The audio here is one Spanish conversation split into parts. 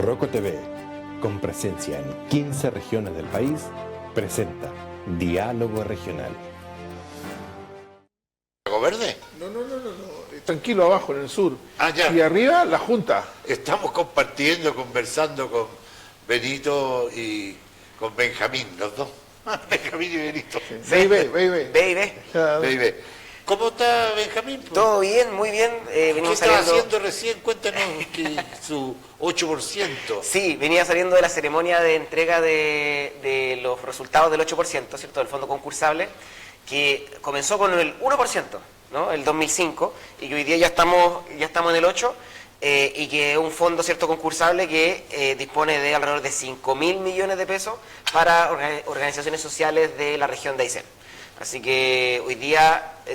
Roco TV, con presencia en 15 regiones del país, presenta Diálogo Regional. ¿Lago Verde? No. Tranquilo, abajo, en el sur. Ah, ya. Y arriba, la Junta. Estamos compartiendo, conversando con Benito y con Benjamín, los dos. Benjamín y Benito. Baby. Baby. ¿Cómo está Benjamín? Todo bien, muy bien. ¿Qué Venimos estaba saliendo... haciendo recién? Cuéntanos que su 8%. Sí, venía saliendo de la ceremonia de entrega de los resultados del 8%, ¿cierto? Del fondo concursable, que comenzó con el 1%, ¿no? El 2005, y que hoy día ya estamos en el 8%, y que es un fondo, ¿cierto?, concursable que dispone de alrededor de 5.000 millones de pesos para organizaciones sociales de la región de Aysén. Así que hoy día se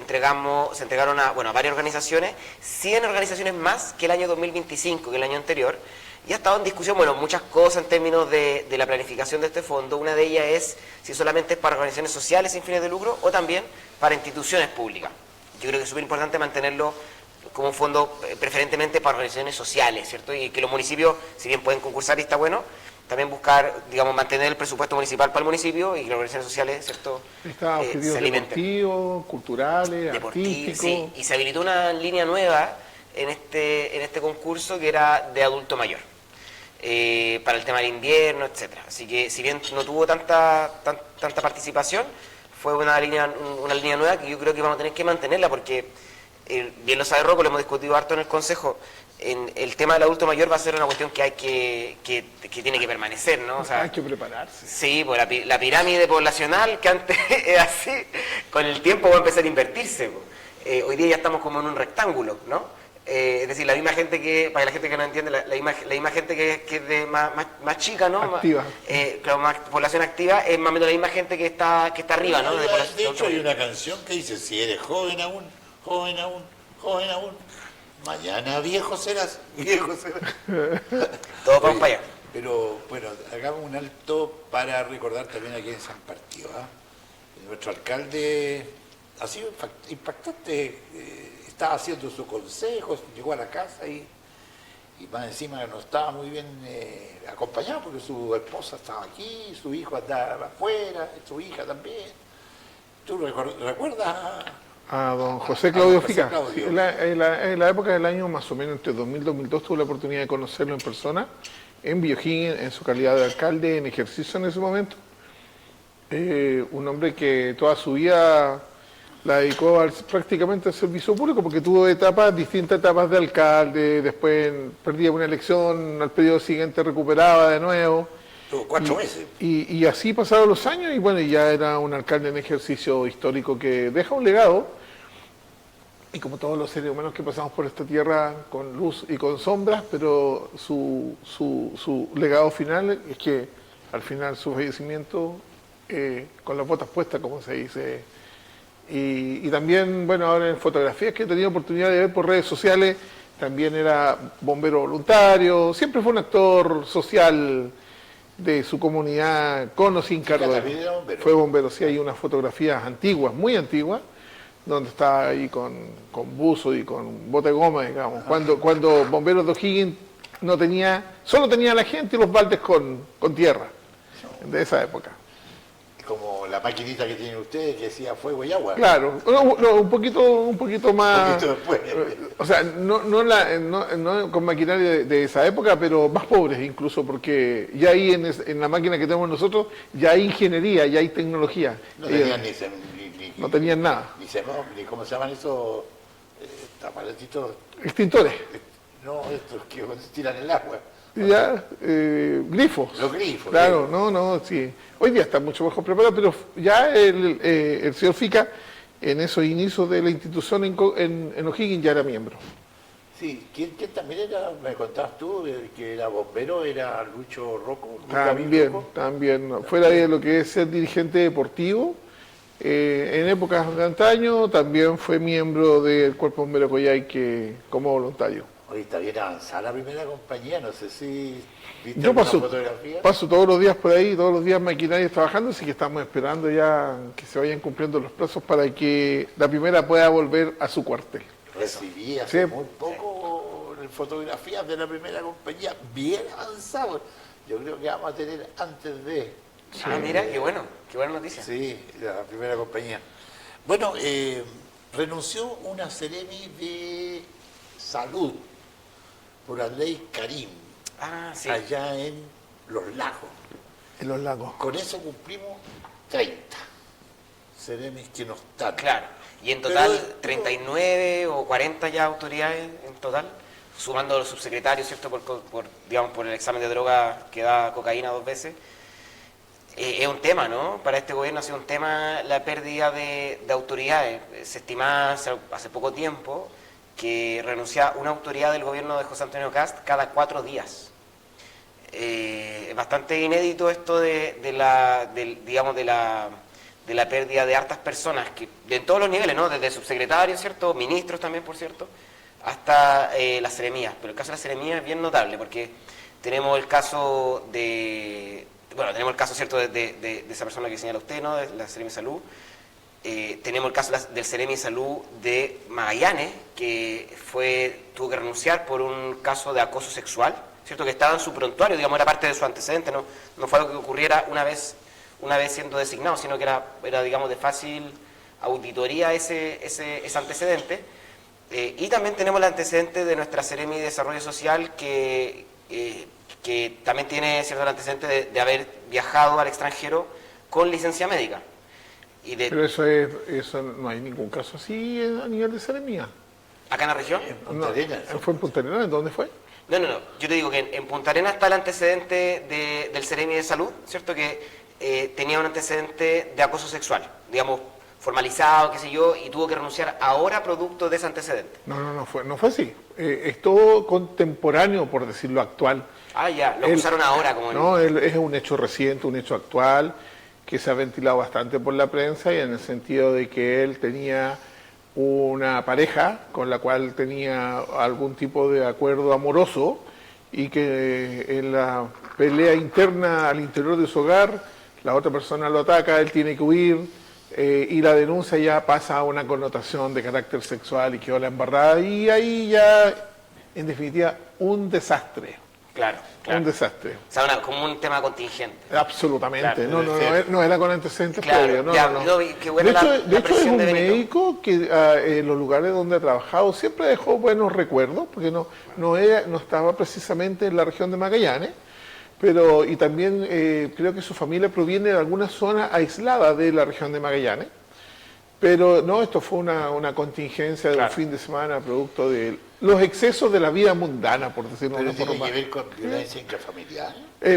entregaron a varias organizaciones, 100 organizaciones más que el año 2025, que el año anterior, y ha estado en discusión, muchas cosas en términos de la planificación de este fondo. Una de ellas es si solamente es para organizaciones sociales sin fines de lucro o también para instituciones públicas. Yo creo que es súper importante mantenerlo como un fondo preferentemente para organizaciones sociales, ¿cierto? Y que los municipios, si bien pueden concursar y está bueno, también buscar, mantener el presupuesto municipal para el municipio y que las organizaciones sociales, ¿cierto?, Está objetivos se alimenten. deportivos, culturales, artísticos. Sí, y se habilitó una línea nueva en este concurso que era de adulto mayor, para el tema del invierno, etcétera. Así que si bien no tuvo tanta participación, fue una línea nueva que yo creo que vamos a tener que mantenerla porque, bien lo sabe Rocco, lo hemos discutido harto en el Consejo. El tema del adulto mayor va a ser una cuestión que tiene que permanecer, ¿no? O sea, hay que prepararse. Sí, pues la pirámide poblacional, que antes era así, con el tiempo va a empezar a invertirse. Hoy día ya estamos como en un rectángulo, ¿no? Es decir, la misma gente que, para la gente que no entiende, la misma gente que es de más chica, ¿no? Activa. Más población activa, es más o menos la misma gente que está arriba, ¿no? De hecho, hay una canción que dice, si eres joven aún, mañana viejo serás. Todos vamos para allá. Pero bueno, hagamos un alto para recordar también a quienes han partido. Nuestro alcalde ha sido impactante, estaba haciendo su consejo, llegó a la casa y más encima no estaba muy bien acompañado porque su esposa estaba aquí, su hijo andaba afuera, su hija también. ¿Tú recuerdas A don José Claudio José Fica. Claudio. Sí, en la época del año más o menos entre 2000 y 2002 tuve la oportunidad de conocerlo en persona, en Biojín, en su calidad de alcalde, en ejercicio en ese momento. Un hombre que toda su vida la dedicó prácticamente al servicio público porque tuvo distintas etapas de alcalde, después perdía una elección, al periodo siguiente recuperaba de nuevo. Tuvo 4 meses. Y así pasaron los años y ya era un alcalde en ejercicio histórico que deja un legado. Y como todos los seres humanos que pasamos por esta tierra con luz y con sombras, pero su legado final es que al final su fallecimiento con las botas puestas, como se dice. Y también, ahora en fotografías que he tenido oportunidad de ver por redes sociales, también era bombero voluntario, siempre fue un actor social de su comunidad, con o sin cargo. Fue bombero, sí, hay unas fotografías antiguas, muy antiguas, donde está ahí con buzo y con bote de goma, digamos, cuando Bomberos de O'Higgins solo tenía la gente y los baldes con tierra, de esa época. Como la maquinita que tienen ustedes que decía fuego y agua. Claro, un poquito más. Un poquito después. O sea, no con maquinaria de esa época, pero más pobres incluso, porque ya ahí en la máquina que tenemos nosotros, ya hay ingeniería, ya hay tecnología. No tenían no tenían nada. Ni ¿cómo se llaman esos aparatitos? Extintores. No, estos que tiran el agua. Ya, grifos. Los grifos. Claro, sí. Hoy día está mucho mejor preparado, pero ya el señor Fica, en esos inicios de la institución en O'Higgins, ya era miembro. Sí, ¿quién también era? Me contabas tú, que era bombero, era Lucho Rocco. También. Fuera de lo que es ser dirigente deportivo, en épocas de antaño, también fue miembro del Cuerpo Bombero Coyhaique como voluntario. Hoy está bien avanzada la primera compañía, no sé si viste Yo fotografía. paso todos los días por ahí, todos los días maquinarias trabajando, así que estamos esperando ya que se vayan cumpliendo los plazos para que la primera pueda volver a su cuartel. Recibí hace Sí. muy poco fotografías de la primera compañía bien avanzados. Yo creo que vamos a tener antes de... Ah, mira, qué buena noticia. Sí, la primera compañía. Bueno, renunció una Seremi de Salud por la ley Karim, allá en Los Lagos. En Los Lagos. Con eso cumplimos 30 Seremis que no están. Claro, y en total 39 o 40 ya autoridades en total, sumando a los subsecretarios, ¿cierto? Digamos, por el examen de droga que da cocaína 2 veces. Es un tema, ¿no? Para este gobierno ha sido un tema la pérdida de autoridades. Se estimaba hace poco tiempo que renuncia una autoridad del gobierno de José Antonio Kast cada 4 días. Es bastante inédito esto de la pérdida de hartas personas, que de todos los niveles, ¿no? Desde subsecretarios, ¿cierto? Ministros también, por cierto, hasta las seremías. Pero el caso de las seremías es bien notable, porque tenemos el caso ¿cierto?, de esa persona que señala usted, ¿no?, de la Seremi de Salud. Tenemos el caso del Seremi de Salud de Magallanes, que tuvo que renunciar por un caso de acoso sexual, ¿cierto?, que estaba en su prontuario, digamos, era parte de su antecedente, no fue algo que ocurriera una vez siendo designado, sino que era digamos, de fácil auditoría ese antecedente. Y también tenemos el antecedente de nuestra Seremi de Desarrollo Social, que también tiene cierto antecedente de haber viajado al extranjero con licencia médica. Pero eso no hay ningún caso así a nivel de Seremía. ¿Acá en la región? En Punta Arenas. ¿Fue en Punta Arenas? ¿Dónde fue? No. Yo te digo que en Punta Arenas está el antecedente del Seremi de Salud, ¿cierto? Que tenía un antecedente de acoso sexual, digamos, formalizado, qué sé yo, y tuvo que renunciar ahora producto de ese antecedente. No fue así. Es todo contemporáneo, por decirlo actual. Ah, ya, lo usaron ahora como... No, es un hecho reciente, un hecho actual, que se ha ventilado bastante por la prensa, y en el sentido de que él tenía una pareja con la cual tenía algún tipo de acuerdo amoroso, y que en la pelea interna al interior de su hogar, la otra persona lo ataca, él tiene que huir, y la denuncia ya pasa a una connotación de carácter sexual y quedó la embarrada, y ahí ya, en definitiva, un desastre. Claro. Un desastre. O sea, como un tema contingente. Absolutamente. Claro. No era con antecedentes claro, previos. No. Qué buena de hecho, es un de médico que en los lugares donde ha trabajado siempre dejó buenos recuerdos, porque no estaba precisamente en la región de Magallanes, y también creo que su familia proviene de alguna zona aislada de la región de Magallanes. Pero no, esto fue una contingencia de un fin de semana producto de los excesos de la vida mundana, por decirlo de una forma. ¿Tiene que ver con violencia intrafamiliar?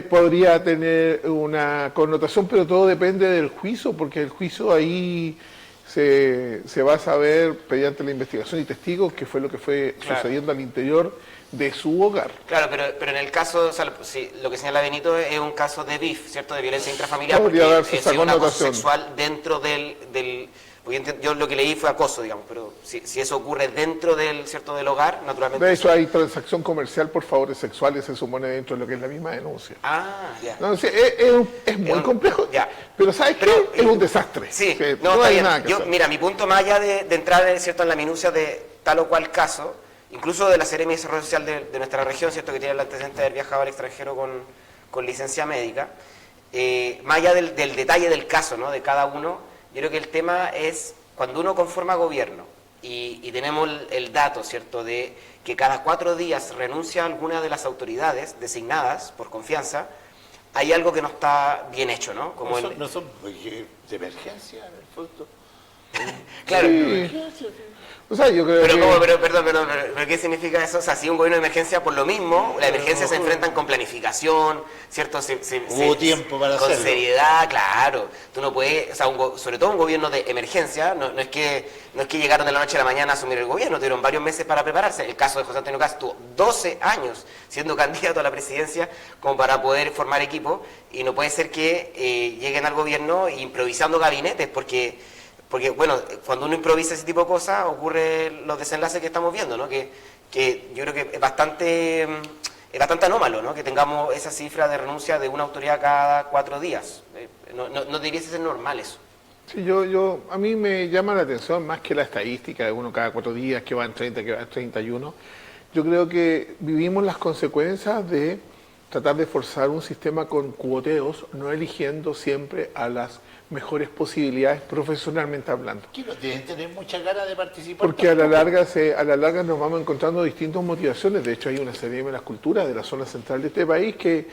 Podría tener una connotación, pero todo depende del juicio, porque el juicio ahí se va a saber mediante la investigación y testigos qué fue lo que fue sucediendo al interior de su hogar. Claro, pero en el caso, o sea, sí, lo que señala Benito es un caso de BIF, ¿cierto?, de violencia intrafamiliar, Podría porque darse esa es un acoso connotación sexual dentro del yo lo que leí fue acoso, digamos, pero si eso ocurre dentro del hogar, naturalmente... De hecho, hay transacción comercial por favores sexuales, se supone, dentro de lo que es la misma denuncia. Ah, ya. No, sí, es muy complejo, ya. Pero ¿sabes qué? Es un desastre. Sí, no está hay bien. nada que hacer. Mira, mi punto más allá de entrar ¿cierto?, en la minucia de tal o cual caso, incluso de la Seremi de Desarrollo Social de nuestra región, ¿cierto?, que tiene el antecedente de haber viajado al extranjero con licencia médica, más allá del detalle del caso, ¿no?, de cada uno, yo creo que el tema es... Cuando uno conforma gobierno y tenemos el dato, ¿cierto?, de que cada 4 días renuncia alguna de las autoridades designadas por confianza, hay algo que no está bien hecho, ¿no? Como ¿No son de emergencia, en el fondo? Claro. Sí. O sea, yo creo Perdón, pero ¿qué significa eso? O sea, si un gobierno de emergencia, por lo mismo, las emergencias se enfrentan con planificación, ¿cierto? Hubo tiempo para hacerlo. Con seriedad, claro. Tú no puedes, o sea, sobre todo un gobierno de emergencia, no es que llegaron de la noche a la mañana a asumir el gobierno, tuvieron varios meses para prepararse. El caso de José Antonio Kast tuvo 12 años siendo candidato a la presidencia como para poder formar equipo, y no puede ser que lleguen al gobierno improvisando gabinetes, porque bueno, cuando uno improvisa ese tipo de cosas, ocurren los desenlaces que estamos viendo, ¿no? Que yo creo que es bastante anómalo, ¿no?, que tengamos esa cifra de renuncia de una autoridad cada 4 días. No debiese ser normal eso. Sí, a mí me llama la atención más que la estadística de uno cada 4 días, que van 30, que van 31, yo creo que vivimos las consecuencias de tratar de forzar un sistema con cuoteos, no eligiendo siempre a las mejores posibilidades profesionalmente hablando. Que no deben tener muchas ganas de participar. Porque a la larga nos vamos encontrando distintas motivaciones. De hecho, hay una serie de las culturas de la zona central de este país que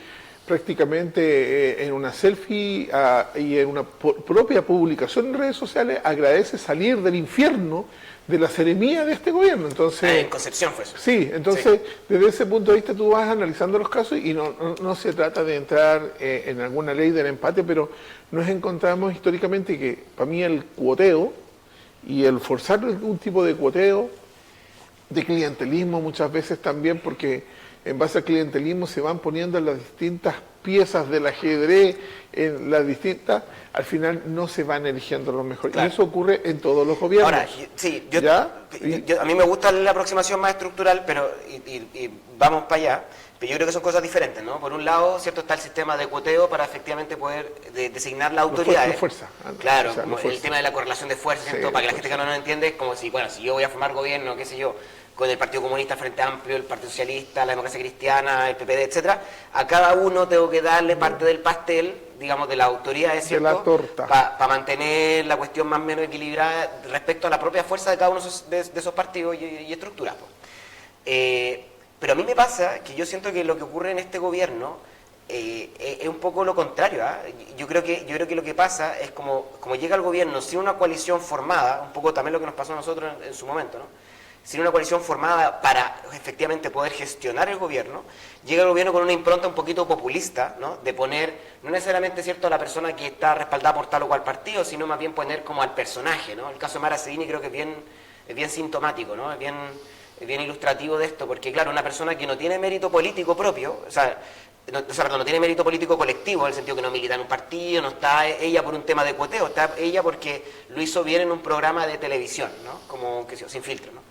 prácticamente en una selfie y en una propia publicación en redes sociales agradece salir del infierno de la seremía de este gobierno. Entonces, en Concepción fue eso. Sí, entonces desde ese punto de vista tú vas analizando los casos y no se trata de entrar en alguna ley del empate, pero nos encontramos históricamente que para mí el cuoteo y el forzar algún tipo de cuoteo, de clientelismo muchas veces también, porque en base al clientelismo se van poniendo las distintas piezas del ajedrez, en las distintas, al final no se van eligiendo los mejores. Claro. Y eso ocurre en todos los gobiernos. Ahora, sí, ¿Ya? a mí me gusta la aproximación más estructural, pero y vamos para allá, pero yo creo que son cosas diferentes, ¿no? Por un lado, cierto, está el sistema de cuoteo para efectivamente poder designar las autoridades. Fuerza. Claro, O sea, como el tema de la correlación de fuerzas, Sí, ¿cierto? Para que la fuerza. gente que no lo entiende, es como si, bueno, si yo voy a formar gobierno, qué sé yo, con el Partido Comunista, Frente Amplio, el Partido Socialista, la Democracia Cristiana, el PPD, etcétera, a cada uno tengo que darle parte del pastel, digamos, de la autoridad, ¿es cierto? De la torta. Para mantener la cuestión más o menos equilibrada respecto a la propia fuerza de cada uno de esos partidos y estructuras. Pero a mí me pasa que yo siento que lo que ocurre en este gobierno es un poco lo contrario. Yo creo que lo que pasa es como llega el gobierno sin una coalición formada, un poco también lo que nos pasó a nosotros en su momento, ¿no? Sin una coalición formada para efectivamente poder gestionar el gobierno, llega el gobierno con una impronta un poquito populista, ¿no? De poner, no necesariamente cierto a la persona que está respaldada por tal o cual partido, sino más bien poner como al personaje, ¿no? El caso de Mara Seguini creo que es bien sintomático, ¿no? Es bien ilustrativo de esto, porque claro, una persona que no tiene mérito político propio, no tiene mérito político colectivo, en el sentido que no milita en un partido, no está ella por un tema de cuoteo, está ella porque lo hizo bien en un programa de televisión, ¿no? Como que Sin Filtro, ¿no?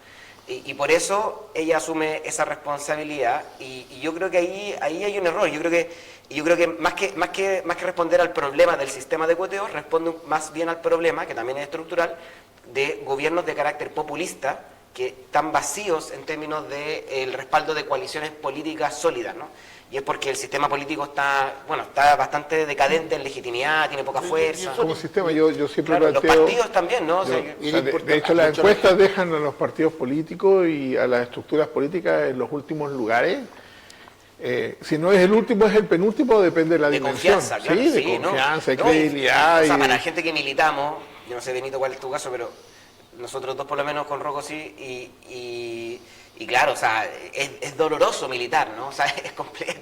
Y por eso ella asume esa responsabilidad y yo creo que ahí hay un error. Yo creo que más que responder al problema del sistema de cuoteo, responde más bien al problema, que también es estructural, de gobiernos de carácter populista que están vacíos en términos del respaldo de coaliciones políticas sólidas, ¿no? Y es porque el sistema político está bastante decadente en legitimidad, tiene poca fuerza. Como sistema, yo siempre Claro, los planteo... partidos también, ¿no? De hecho, las encuestas dejan a los partidos políticos y a las estructuras políticas en los últimos lugares. Si no es el último, es el penúltimo, depende de la dimensión. Confianza, claro, sí, de confianza, de credibilidad. O sea, para la gente que militamos, yo no sé, Benito, cuál es tu caso, pero nosotros dos por lo menos con Rocco sí, y claro, o sea, es doloroso militar, ¿no? O sea,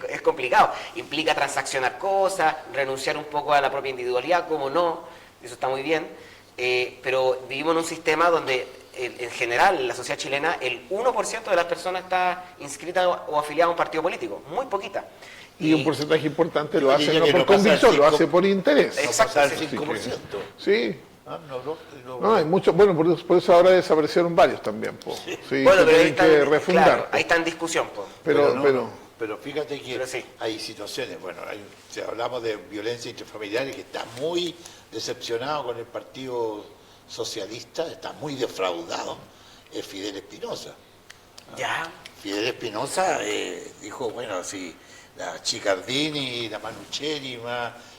es complicado. Implica transaccionar cosas, renunciar un poco a la propia individualidad, como no, eso está muy bien. Pero vivimos en un sistema donde, en general, en la sociedad chilena, el 1% de las personas está inscrita o afiliada a un partido político, muy poquita. Y un porcentaje importante lo hace Yo no que por no pasa convicción, el lo 5, hace por interés. Exacto, al sí. 5%. Sí. No, No, hay muchos, bueno, por eso ahora desaparecieron varios también, po. Sí, Bueno, que pero ahí tienen que está, refundar. claro, ahí está en discusión, pues. Pero fíjate que Pero sí. hay situaciones, bueno, si hablamos de violencia intrafamiliar, que está muy decepcionado con el Partido Socialista, está muy defraudado, es Fidel Espinosa. Ya. Fidel Espinosa dijo, bueno, si la Chicardini, la Manucheri,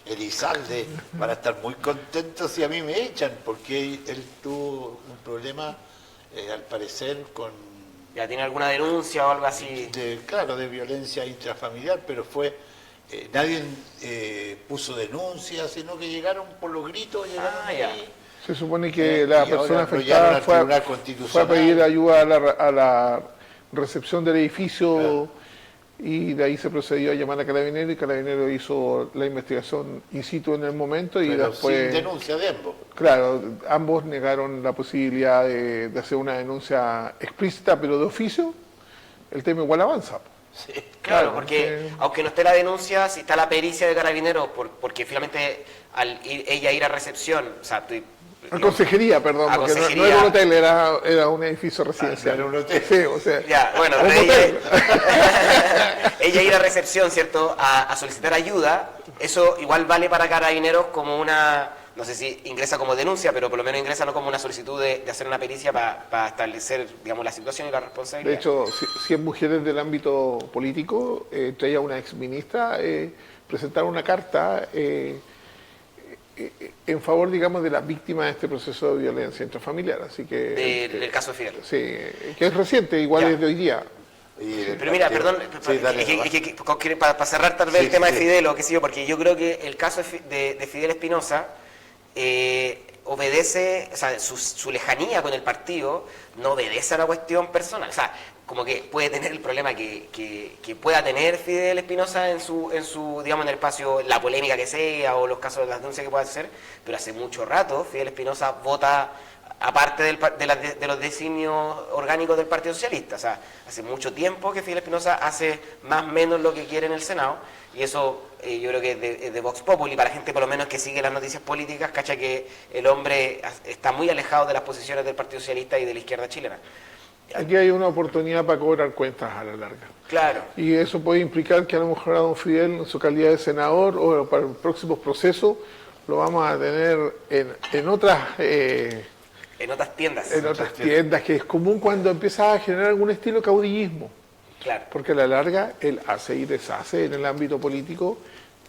Elizalde van a estar muy contentos si a mí me echan, porque él tuvo un problema, al parecer, con ¿Ya tiene alguna denuncia o algo así? de violencia intrafamiliar, pero nadie puso denuncia, sino que llegaron por los gritos, llegaron ya. ahí. Se supone que la Y persona ahora lo llevaron afectada al fue Tribunal a Constitucional. pedir ayuda a la recepción del edificio y de ahí se procedió a llamar a Carabineros y Carabineros hizo la investigación in situ en el momento y Pero después... sin denuncia de ambos. Claro, ambos negaron la posibilidad de hacer una denuncia explícita, pero de oficio, el tema igual avanza. Sí. Claro, Claro, porque sí. aunque no esté la denuncia, si está la pericia de Carabineros, porque finalmente al ella ir a recepción, o sea, A consejería, perdón, A porque no consejería. era un hotel, era un edificio residencial. era un hotel. Sí, o sea, ya, bueno, un pero hotel. ella ir a recepción, ¿cierto? A solicitar ayuda, eso igual vale para Carabineros como no sé si ingresa como denuncia, pero por lo menos ingresa no como una solicitud de hacer una pericia para establecer, digamos, la situación y la responsabilidad. De hecho, 100 mujeres del ámbito político, entre ellas una exministra, presentaron una carta en favor, digamos, de las víctimas de este proceso de violencia intrafamiliar. Así que Del caso de Fidel. sí, que es reciente, igual Ya. es de hoy día. Pero mira, perdón, Sí, dale, para cerrar tal vez Sí, el tema sí, de sí. Fidel, o qué sé yo, porque yo creo que el caso de Fidel Espinosa obedece, o sea, su lejanía con el partido no obedece a una cuestión personal. O sea, como que puede tener el problema que pueda tener Fidel Espinosa en su, digamos, en el espacio, la polémica que sea, o los casos de las denuncias que pueda hacer, pero hace mucho rato Fidel Espinosa vota aparte de los designios orgánicos del Partido Socialista. O sea, hace mucho tiempo que Fidel Espinosa hace más o menos lo que quiere en el Senado, y eso yo creo que es de Vox Populi, para gente por lo menos que sigue las noticias políticas, cacha que el hombre está muy alejado de las posiciones del Partido Socialista y de la izquierda chilena. Aquí hay una oportunidad para cobrar cuentas a la larga. Claro. Y eso puede implicar que a lo mejor a don Fidel, en su calidad de senador, o para el próximo proceso, lo vamos a tener en otras... En otras tiendas. en otras tiendas, que es común cuando empieza a generar algún estilo caudillismo, Claro. porque a la larga él hace y deshace en el ámbito político,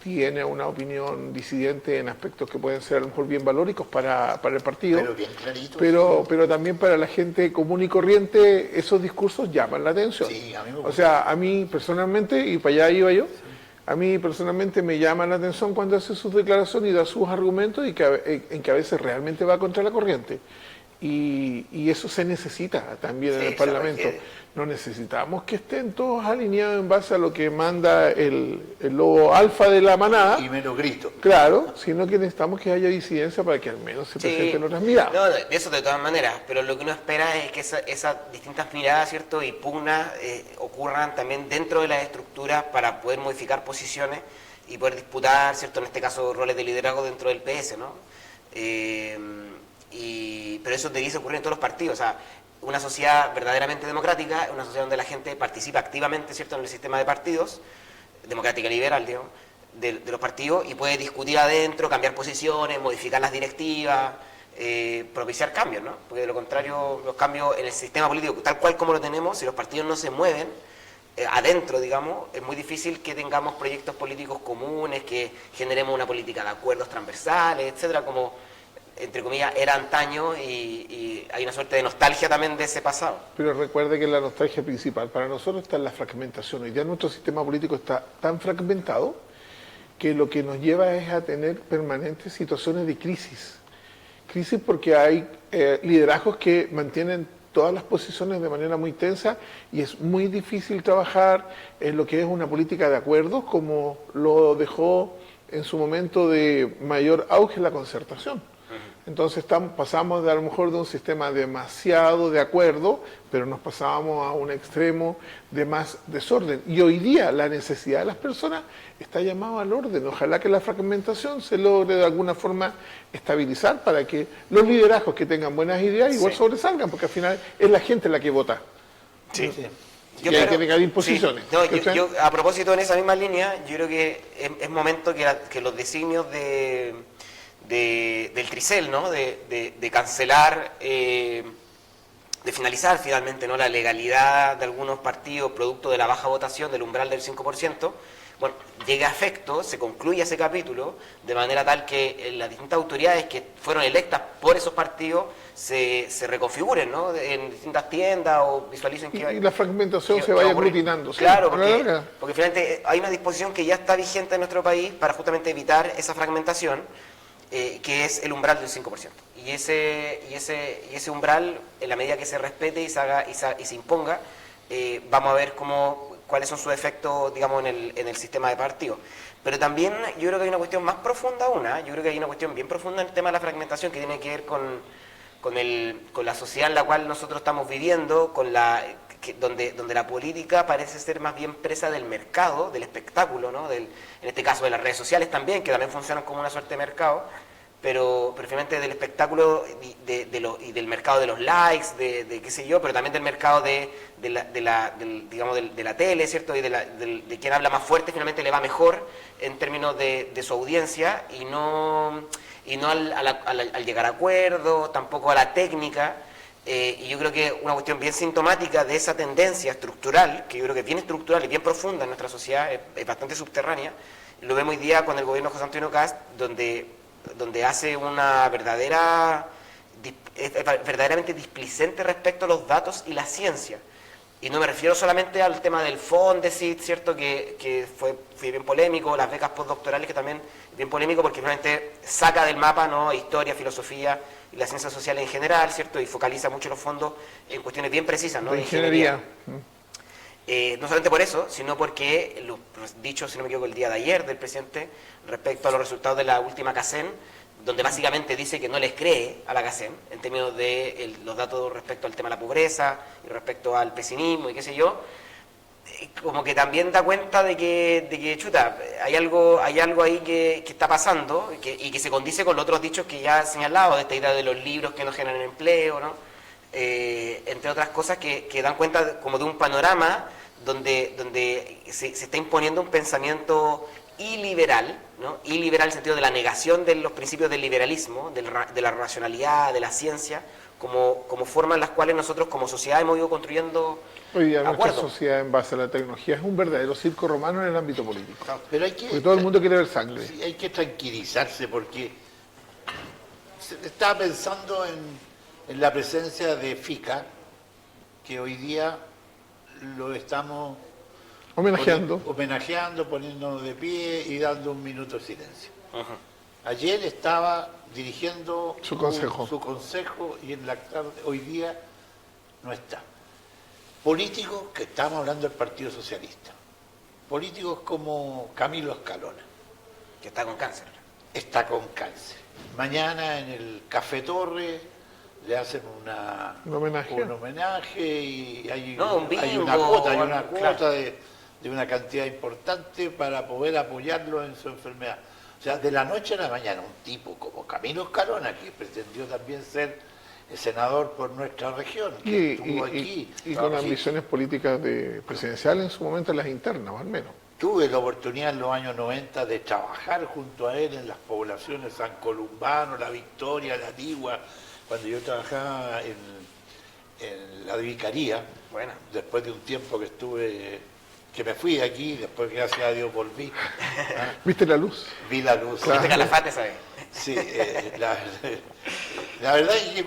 tiene una opinión disidente en aspectos que pueden ser a lo mejor bien valóricos para el partido, Pero bien clarito. pero también para la gente común y corriente esos discursos llaman la atención. Sí, a mí me O gusta. sea, a mí personalmente, y para allá iba yo, a mí personalmente me llama la atención cuando hace sus declaraciones y da sus argumentos en que a veces realmente va contra la corriente. Y eso se necesita también en Sí, el se Parlamento. requiere. No necesitamos que estén todos alineados en base a lo que manda el lobo alfa de la manada, Y menos grito. claro, sino que necesitamos que haya disidencia para que al menos se presenten otras miradas. No, de eso de todas maneras, pero lo que uno espera es que esas distintas miradas, ¿cierto?, y pugnas ocurran también dentro de las estructuras para poder modificar posiciones y poder disputar, ¿cierto?, en este caso roles de liderazgo dentro del PS, ¿no? Pero eso debiese ocurrir en todos los partidos. O sea, una sociedad verdaderamente democrática es una sociedad donde la gente participa activamente, ¿cierto?, en el sistema de partidos, democrática y liberal, digamos, de los partidos, y puede discutir adentro, cambiar posiciones, modificar las directivas, propiciar cambios, ¿no? Porque de lo contrario, los cambios en el sistema político, tal cual como lo tenemos, si los partidos no se mueven adentro, digamos, es muy difícil que tengamos proyectos políticos comunes, que generemos una política de acuerdos transversales, etcétera, como entre comillas era antaño, y hay una suerte de nostalgia también de ese pasado. Pero recuerde que la nostalgia principal para nosotros está en la fragmentación. Hoy día nuestro sistema político está tan fragmentado que lo que nos lleva es a tener permanentes situaciones de crisis. Crisis porque hay liderazgos que mantienen todas las posiciones de manera muy tensa, y es muy difícil trabajar en lo que es una política de acuerdos, como lo dejó en su momento de mayor auge la concertación. Entonces pasamos a lo mejor de un sistema demasiado de acuerdo, pero nos pasábamos a un extremo de más desorden. Y hoy día la necesidad de las personas está llamada al orden. Ojalá que la fragmentación se logre de alguna forma estabilizar para que los liderazgos que tengan buenas ideas igual sobresalgan, porque al final es la gente la que vota. Sí. Y hay que negar imposiciones. Sí. No, ¿Cachai? yo, a propósito, en esa misma línea, yo creo que es momento que los designios del Tricel, ¿no?, de cancelar, de finalizar finalmente, ¿no?, la legalidad de algunos partidos producto de la baja votación del umbral del 5%, bueno, llegue a efecto, se concluya ese capítulo, de manera tal que las distintas autoridades que fueron electas por esos partidos se reconfiguren, ¿no?, en distintas tiendas, o visualicen que Y la fragmentación que se va a vaya ocurrir. aglutinando. sí, Claro, a la larga. porque finalmente hay una disposición que ya está vigente en nuestro país para justamente evitar esa fragmentación, que es el umbral del 5%. Y ese umbral, en la medida que se respete y se imponga, vamos a ver cuáles son sus efectos, digamos, en el sistema de partidos. Pero también yo creo que hay una cuestión más profunda yo creo que hay una cuestión bien profunda en el tema de la fragmentación, que tiene que ver con la sociedad en la cual nosotros estamos viviendo, donde la política parece ser más bien presa del mercado, del espectáculo, ¿no?, en este caso de las redes sociales también, que también funcionan como una suerte de mercado, pero finalmente del espectáculo y del mercado de los likes, de qué sé yo, pero también del mercado digamos, de la tele, ¿cierto? Y de quien habla más fuerte finalmente le va mejor en términos de su audiencia y no al llegar a acuerdos, tampoco a la técnica. Y yo creo que una cuestión bien sintomática de esa tendencia estructural, que yo creo que es bien estructural y bien profunda en nuestra sociedad, es bastante subterránea, lo vemos hoy día con el gobierno de José Antonio Kast, donde hace una verdaderamente displicente respecto a los datos y la ciencia. Y no me refiero solamente al tema del Fondesit, ¿cierto? Que fue bien polémico, las becas postdoctorales, que también es bien polémico porque realmente saca del mapa, ¿no?, historia, filosofía y las ciencias sociales en general, ¿cierto? Y focaliza mucho los fondos en cuestiones bien precisas, ¿no? De ingeniería. No solamente por eso, sino porque los dichos, si no me equivoco, el día de ayer del presidente respecto a los resultados de la última CACEN, donde básicamente dice que no les cree a la CACEN en términos de los datos respecto al tema de la pobreza y respecto al pesimismo y qué sé yo, como que también da cuenta de que chuta, hay algo ahí que está pasando y que se condice con los otros dichos que ya he señalado, de esta idea de los libros que no generan empleo, ¿no? Entre otras cosas que dan cuenta como de un panorama donde se está imponiendo un pensamiento iliberal, ¿no? Iliberal en el sentido de la negación de los principios del liberalismo, de la racionalidad, de la ciencia, como formas en las cuales nosotros como sociedad hemos ido construyendo Hoy día nuestra acuerdos. sociedad en base a la tecnología es un verdadero circo romano en el ámbito político. Pero Porque todo el mundo quiere ver sangre. sí, hay que tranquilizarse porque estaba pensando en la presencia de FICA, que hoy día lo estamos Homenajeando. poniéndonos de pie y dando un minuto de silencio. Ajá. Ayer estaba dirigiendo Su consejo. su consejo y en la tarde, hoy día no está. Políticos, que estamos hablando del Partido Socialista, políticos como Camilo Escalona, Que está con cáncer. está con cáncer. Mañana en el Café Torre le hacen Un homenaje. un homenaje y hay, No, un bingo, hay una cuota, claro. de una cantidad importante para poder apoyarlo en su enfermedad. O sea, de la noche a la mañana, un tipo como Camilo Escalona, que pretendió también ser senador por nuestra región, que estuvo aquí. Y con Sí, ambiciones políticas presidenciales en su momento en las internas, al menos. tuve la oportunidad en los años 90 de trabajar junto a él en las poblaciones San Columbano, La Victoria, La Antigua, cuando yo trabajaba en la vicaría, Bueno. después de un tiempo que me fui de aquí, después gracias a Dios volví, ¿Viste la luz? vi la luz. Claro. Viste Calafate, ¿sabes? Sí, la verdad es que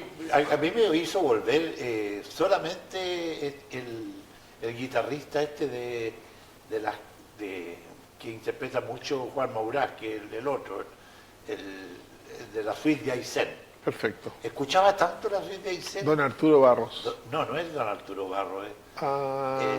a mí me hizo volver solamente el guitarrista que interpreta mucho Juan Maurás, que el otro, el de la suite de Aysén. Perfecto. Escuchaba tanto la suite de Aysén. Don Arturo Barros. No es Don Arturo Barro, Ah,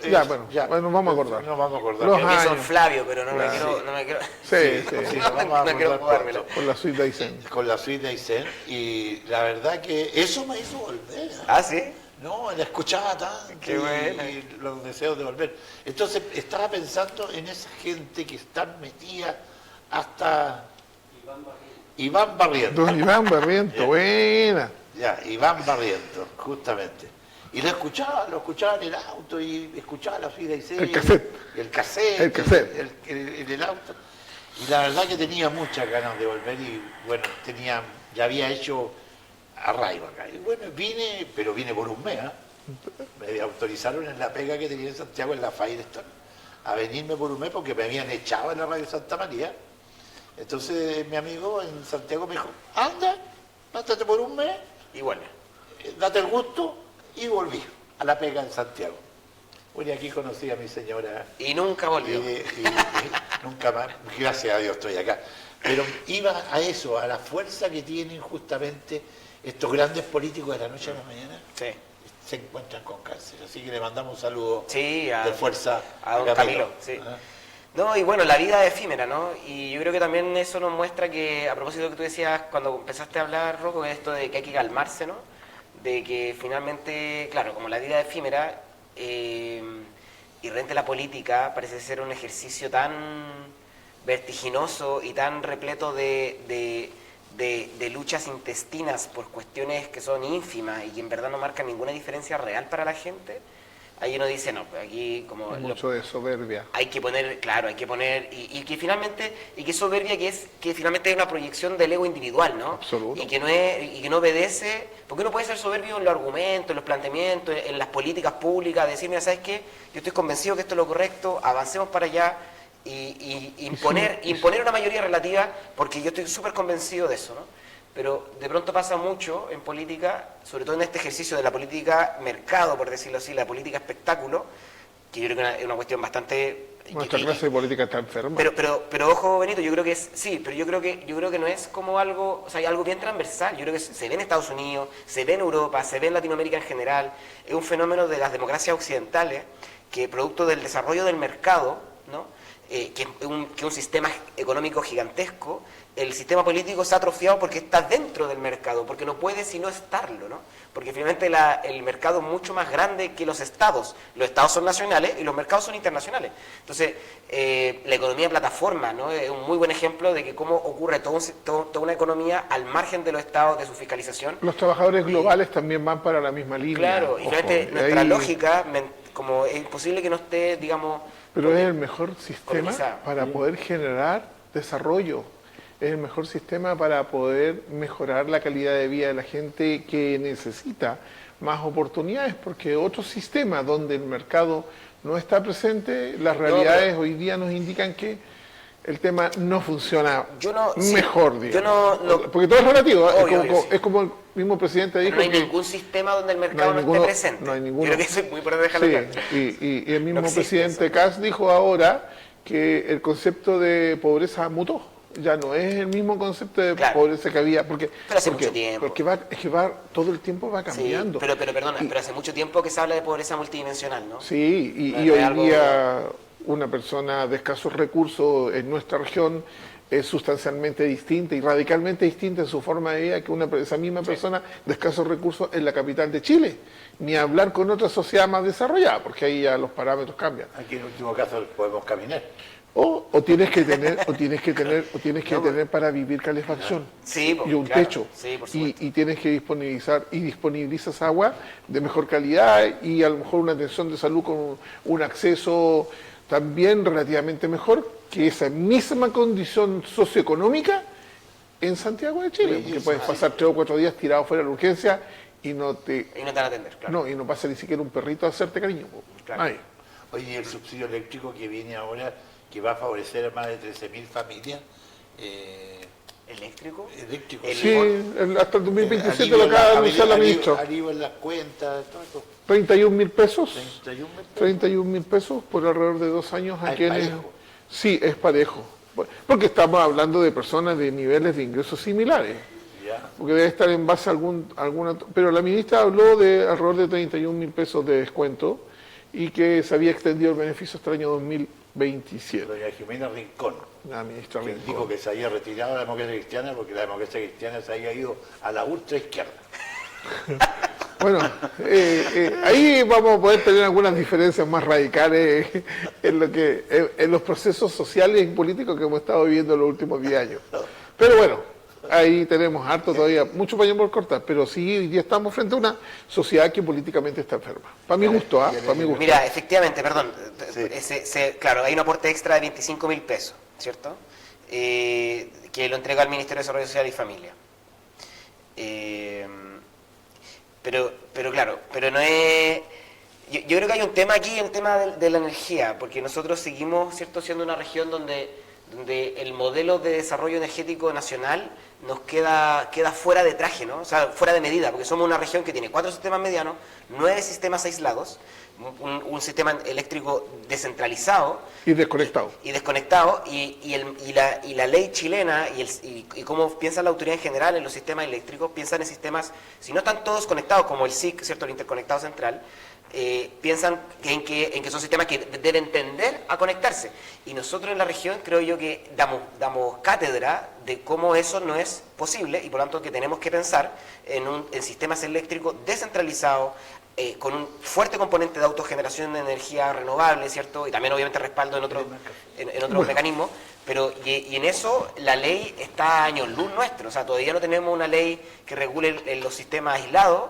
ya, bueno, vamos a acordar. No vamos a acordar. Los Creo que son años. Flavio, pero no Claro. me quiero. sí. Sí, nos vamos a No quiero acordar jugármela. pronto. Con la suite de Aysén. Con la suite de Aysén, y la verdad que eso me hizo volver. Ah, ¿sí? No, la escuchaba tanto Qué buena. y los deseos de volver. Entonces estaba pensando en esa gente que está metida hasta Iván Barrientos. Don Iván Barriento, buena. Ya, Iván Barrientos, justamente. Y lo escuchaba en el auto y escuchaba la suite de Aysén. El cassette. El cassette. El cassette. En el auto. Y la verdad que tenía muchas ganas de volver y bueno, ya había hecho arraigo acá. Y bueno, pero vine por un mes. Me autorizaron en la pega que tenía en Santiago, en la Firestone, a venirme por un mes porque me habían echado en la radio Santa María. Entonces mi amigo en Santiago me dijo, anda, pásate por un mes, Y bueno. date el gusto, y volví a la pega en Santiago. Bueno, y aquí conocí a mi señora Y nunca volvió. y nunca más, gracias a Dios estoy acá. Pero iba a eso, a la fuerza que tienen justamente estos grandes políticos de la noche a la mañana, Sí. se encuentran con cáncer. Así que le mandamos un saludo Sí, de fuerza a don Camilo. Sí. Ajá. No, y bueno, la vida es efímera, ¿no? Y yo creo que también eso nos muestra que, a propósito de lo que tú decías cuando empezaste a hablar, Rocco, de esto de que hay que calmarse, ¿no? De que finalmente, claro, como la vida es efímera, y realmente la política parece ser un ejercicio tan vertiginoso y tan repleto de luchas intestinas por cuestiones que son ínfimas y que en verdad no marcan ninguna diferencia real para la gente, ahí uno dice, no, pues aquí como... Mucho de soberbia. Hay que poner, claro, hay que poner, y que finalmente, y que soberbia que finalmente es una proyección del ego individual, ¿no? Absoluto. Y que no obedece, porque uno puede ser soberbio en los argumentos, en los planteamientos, en las políticas públicas, decir, mira, ¿sabes qué? Yo estoy convencido que esto es lo correcto, avancemos para allá, y imponer una mayoría relativa, porque yo estoy súper convencido de eso, ¿no? Pero de pronto pasa mucho en política, sobre todo en este ejercicio de la política mercado, por decirlo así, la política espectáculo, que yo creo que es una cuestión bastante... Nuestra clase de política está enferma. Pero ojo, Benito, yo creo que es... Sí, pero yo creo que no es como algo... O sea, hay algo bien transversal. Yo creo que se ve en Estados Unidos, se ve en Europa, se ve en Latinoamérica en general. Es un fenómeno de las democracias occidentales que, producto del desarrollo del mercado, ¿no? Que es un sistema económico gigantesco, el sistema político se ha atrofiado porque está dentro del mercado, porque no puede sino estarlo, ¿no? Porque finalmente el mercado es mucho más grande que los estados. Los estados son nacionales y los mercados son internacionales. Entonces, la economía de plataforma, ¿no? Es un muy buen ejemplo de que cómo ocurre toda una economía al margen de los estados, de su fiscalización. Los trabajadores globales también van para la misma línea. Claro, y finalmente nuestra lógica, como es imposible que no esté, digamos... Pero es el mejor sistema colonizada. para poder generar desarrollo. Es el mejor sistema para poder mejorar la calidad de vida de la gente que necesita más oportunidades, porque otros sistemas donde el mercado no está presente, las realidades hoy día nos indican que el tema no funciona mejor, digamos. Porque todo es relativo, es como el mismo presidente dijo. No hay ningún sistema donde el mercado no esté presente. No hay ninguno. Yo creo que eso es muy por dejarlo claro. Y el mismo presidente Kass dijo ahora que el concepto de pobreza mutó. Ya no es el mismo concepto de pobreza que había, porque hace mucho tiempo. Porque todo el tiempo va cambiando. Sí, pero perdona, pero hace mucho tiempo que se habla de pobreza multidimensional, ¿no? Sí, y hoy día una persona de escasos recursos en nuestra región es sustancialmente distinta y radicalmente distinta en su forma de vida que esa misma persona de escasos recursos en la capital de Chile. Ni hablar con otra sociedad más desarrollada, porque ahí ya los parámetros cambian. Aquí en último caso podemos caminar. O tienes que tener para vivir calefacción y un techo. Sí, por y tienes que disponibilizas agua de mejor calidad y a lo mejor una atención de salud con un acceso también relativamente mejor que esa misma condición socioeconómica en Santiago de Chile, porque puedes pasar 3 o 4 días tirado fuera de la urgencia y no te van a atender, claro. No, y no pasa ni siquiera un perrito a hacerte cariño. Claro. Ay. Oye, el subsidio eléctrico que viene ahora, que va a favorecer a más de 13.000 familias. ¿Eléctrico? Sí, hasta el 2027 lo acaba de anunciar la ministra. Alivio en las cuentas, todo eso. 31.000 pesos. 31.000 pesos por alrededor de 2 años a quienes... parejo. Sí, es parejo. Porque estamos hablando de personas de niveles de ingresos similares. Ya. Porque debe estar en base a alguna... Pero la ministra habló de alrededor de 31.000 pesos de descuento y que se había extendido el beneficio hasta el año 2027. Doña Jimena Rincón, La ministra que Rincón. dijo que se había retirado de la democracia cristiana porque la democracia cristiana se había ido a la ultra izquierda. Bueno, ahí vamos a poder tener algunas diferencias más radicales en los procesos sociales y políticos que hemos estado viviendo en los últimos 10 años. Pero bueno, ahí tenemos harto todavía, mucho paño por cortar, pero sí, hoy día estamos frente a una sociedad que políticamente está enferma. Para mi gusto, para mi gusto. Mira, efectivamente, perdón, Sí. claro, hay un aporte extra de 25.000 pesos, ¿cierto? Que lo entrega el Ministerio de Desarrollo Social y Familia. Pero claro, pero no es... Yo creo que hay un tema aquí, el tema de la energía, porque nosotros seguimos, ¿cierto?, siendo una región donde el modelo de desarrollo energético nacional nos queda fuera de traje, ¿no? O sea, fuera de medida, porque somos una región que tiene 4 sistemas medianos, 9 sistemas aislados, un sistema eléctrico descentralizado Y desconectado. y la ley chilena y cómo piensa la autoridad en general en los sistemas eléctricos, piensan en sistemas, si no están todos conectados como el SIC, ¿cierto?, el interconectado central, piensan en que son sistemas que deben tender a conectarse. Y nosotros en la región creo yo que damos cátedra de cómo eso no es posible y por lo tanto que tenemos que pensar en sistemas eléctricos descentralizados, con un fuerte componente de autogeneración de energía renovable, ¿cierto? Y también obviamente respaldo en otros mecanismos, pero y en eso la ley está a años luz nuestro, o sea, todavía no tenemos una ley que regule los sistemas aislados.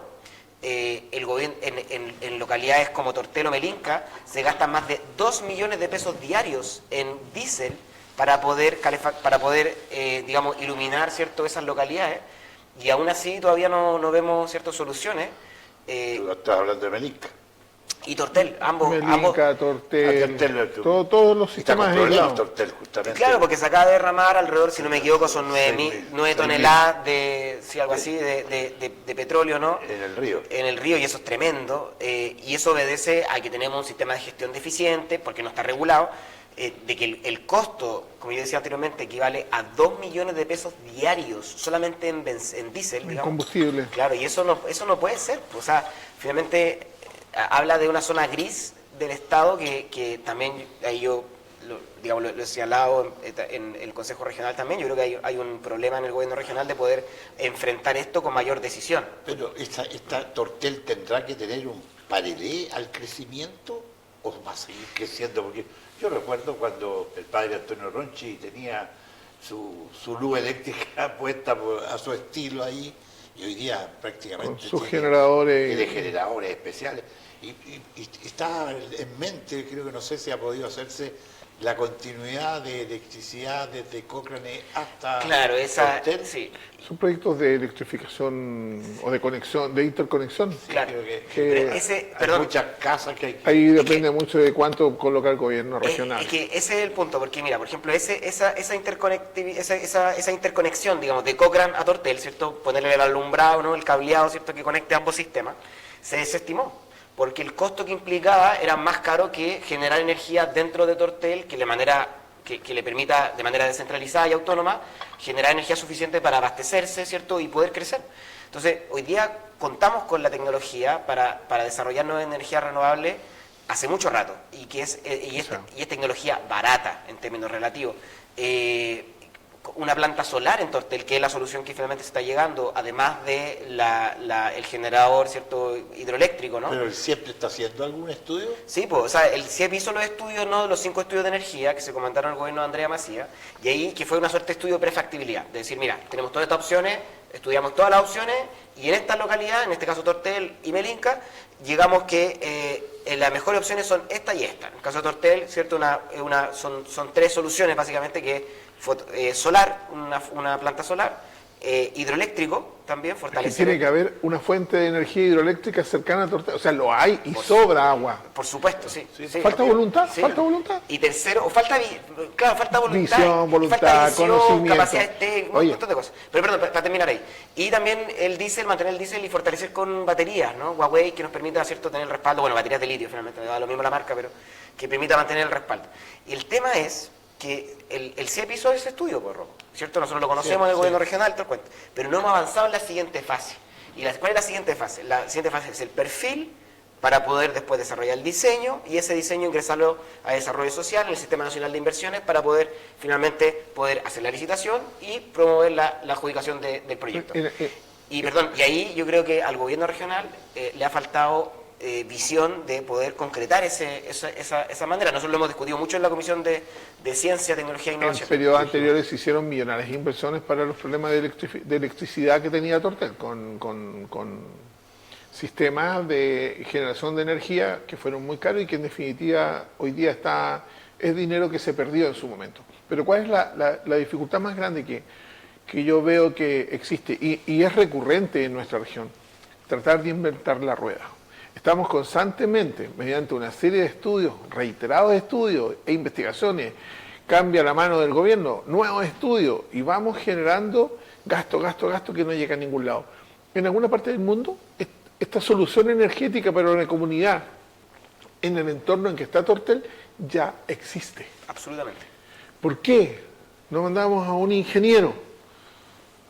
El gobierno en localidades como Tortel o Melinca se gastan más de 2 millones de pesos diarios en diésel para poder digamos, iluminar, ¿cierto?, esas localidades, y aún así todavía no vemos ciertas soluciones. Tú estás hablando de Melinca. Y Tortel, ambos. Melinca, Tortel, Tortel, todos los sistemas aislados. Tortel, justamente. Claro, porque se acaba de derramar alrededor, si no me equivoco, son 9 6.000 toneladas de, sí, algo así, de petróleo, ¿no? En el río. En el río, y eso es tremendo. Y eso obedece a que tenemos un sistema de gestión deficiente, porque no está regulado, de que el costo, como yo decía anteriormente, equivale a 2 millones de pesos diarios, solamente en diésel, En digamos. combustible. Claro, y eso no puede ser. O sea, finalmente habla de una zona gris del Estado que también, ahí yo lo he señalado en el Consejo Regional también. Yo creo que hay un problema en el gobierno regional de poder enfrentar esto con mayor decisión. Pero esta Tortel tendrá que tener un parelé al crecimiento o va a seguir creciendo, porque yo recuerdo cuando el padre Antonio Ronchi tenía su luz eléctrica puesta a su estilo ahí, y hoy día prácticamente Con sus tiene generadores. generadores especiales. Y está en mente, creo que no sé si ha podido hacerse la continuidad de electricidad desde Cochrane hasta Claro, esa, Tortel. sí. Son proyectos de electrificación o de conexión, de interconexión. Sí, Claro. creo que Que Ese, hay perdón, muchas casas que hay que... Ahí depende mucho de cuánto coloca el gobierno regional. Es que ese es el punto, porque mira, por ejemplo, esa interconexión, digamos, de Cochrane a Tortel, ¿cierto? Ponerle el alumbrado, ¿no?, el cableado, ¿cierto?, que conecte ambos sistemas, se desestimó, porque el costo que implicaba era más caro que generar energía dentro de Tortel, que le permita de manera descentralizada y autónoma generar energía suficiente para abastecerse, ¿cierto?, y poder crecer. Entonces, hoy día contamos con la tecnología para desarrollar nuevas energías renovables hace mucho rato, y es tecnología barata en términos relativos. Una planta solar en Tortel, que es la solución que finalmente se está llegando, además de el generador, ¿cierto?, hidroeléctrico, ¿no? Pero el CIEP está haciendo algún estudio. Sí, pues, o sea, el CIEP hizo los estudios, ¿no?, los 5 estudios de energía que se comandaron al gobierno de Andrea Macías, y ahí que fue una suerte de estudio de prefactibilidad, de decir, mira, tenemos todas estas opciones, estudiamos todas las opciones, y en esta localidad, en este caso Tortel y Melinca, llegamos que las mejores opciones son esta y esta. En el caso de Tortel, ¿cierto?, son 3 soluciones básicamente, que solar, una planta solar, hidroeléctrico también, Que fortalecer. tiene que haber una fuente de energía hidroeléctrica cercana a Tortel. O sea, lo hay y sobra agua. Por supuesto, sí. ¿Falta voluntad? Sí. ¿Falta voluntad? Y tercero, falta voluntad. Visión, voluntad, falta visión, conocimiento. capacidades técnicas, un Oye. montón de cosas. Pero perdón, para terminar ahí. Y también el diésel, mantener el diésel y fortalecer con baterías, ¿no? Huawei, que nos permita, ¿cierto?, tener el respaldo. Bueno, baterías de litio, finalmente, me da lo mismo la marca, pero que permita mantener el respaldo. Y el tema es que el CIEP hizo ese estudio, ¿cierto? Nosotros lo conocemos en el gobierno regional, todo el cuento, pero no hemos avanzado en la siguiente fase. ¿Cuál es la siguiente fase? La siguiente fase es el perfil para poder después desarrollar el diseño, y ese diseño ingresarlo a desarrollo social en el Sistema Nacional de Inversiones para poder finalmente hacer la licitación y promover la adjudicación del proyecto. Y ahí yo creo que al gobierno regional le ha faltado visión de poder concretar esa manera. Nosotros lo hemos discutido mucho en la Comisión de Ciencia, Tecnología e Innovación. En periodos anteriores se hicieron millonarias inversiones para los problemas de electricidad que tenía Tortel, con sistemas de generación de energía que fueron muy caros y que en definitiva hoy día es dinero que se perdió en su momento. Pero ¿cuál es la dificultad más grande que yo veo que existe y es recurrente en nuestra región? Tratar de inventar la rueda. Estamos constantemente, mediante una serie de estudios, reiterados estudios e investigaciones, cambia la mano del gobierno, nuevos estudios, y vamos generando gasto que no llega a ningún lado. En alguna parte del mundo, esta solución energética para una comunidad, en el entorno en que está Tortel, ya existe. Absolutamente. ¿Por qué no mandamos a un ingeniero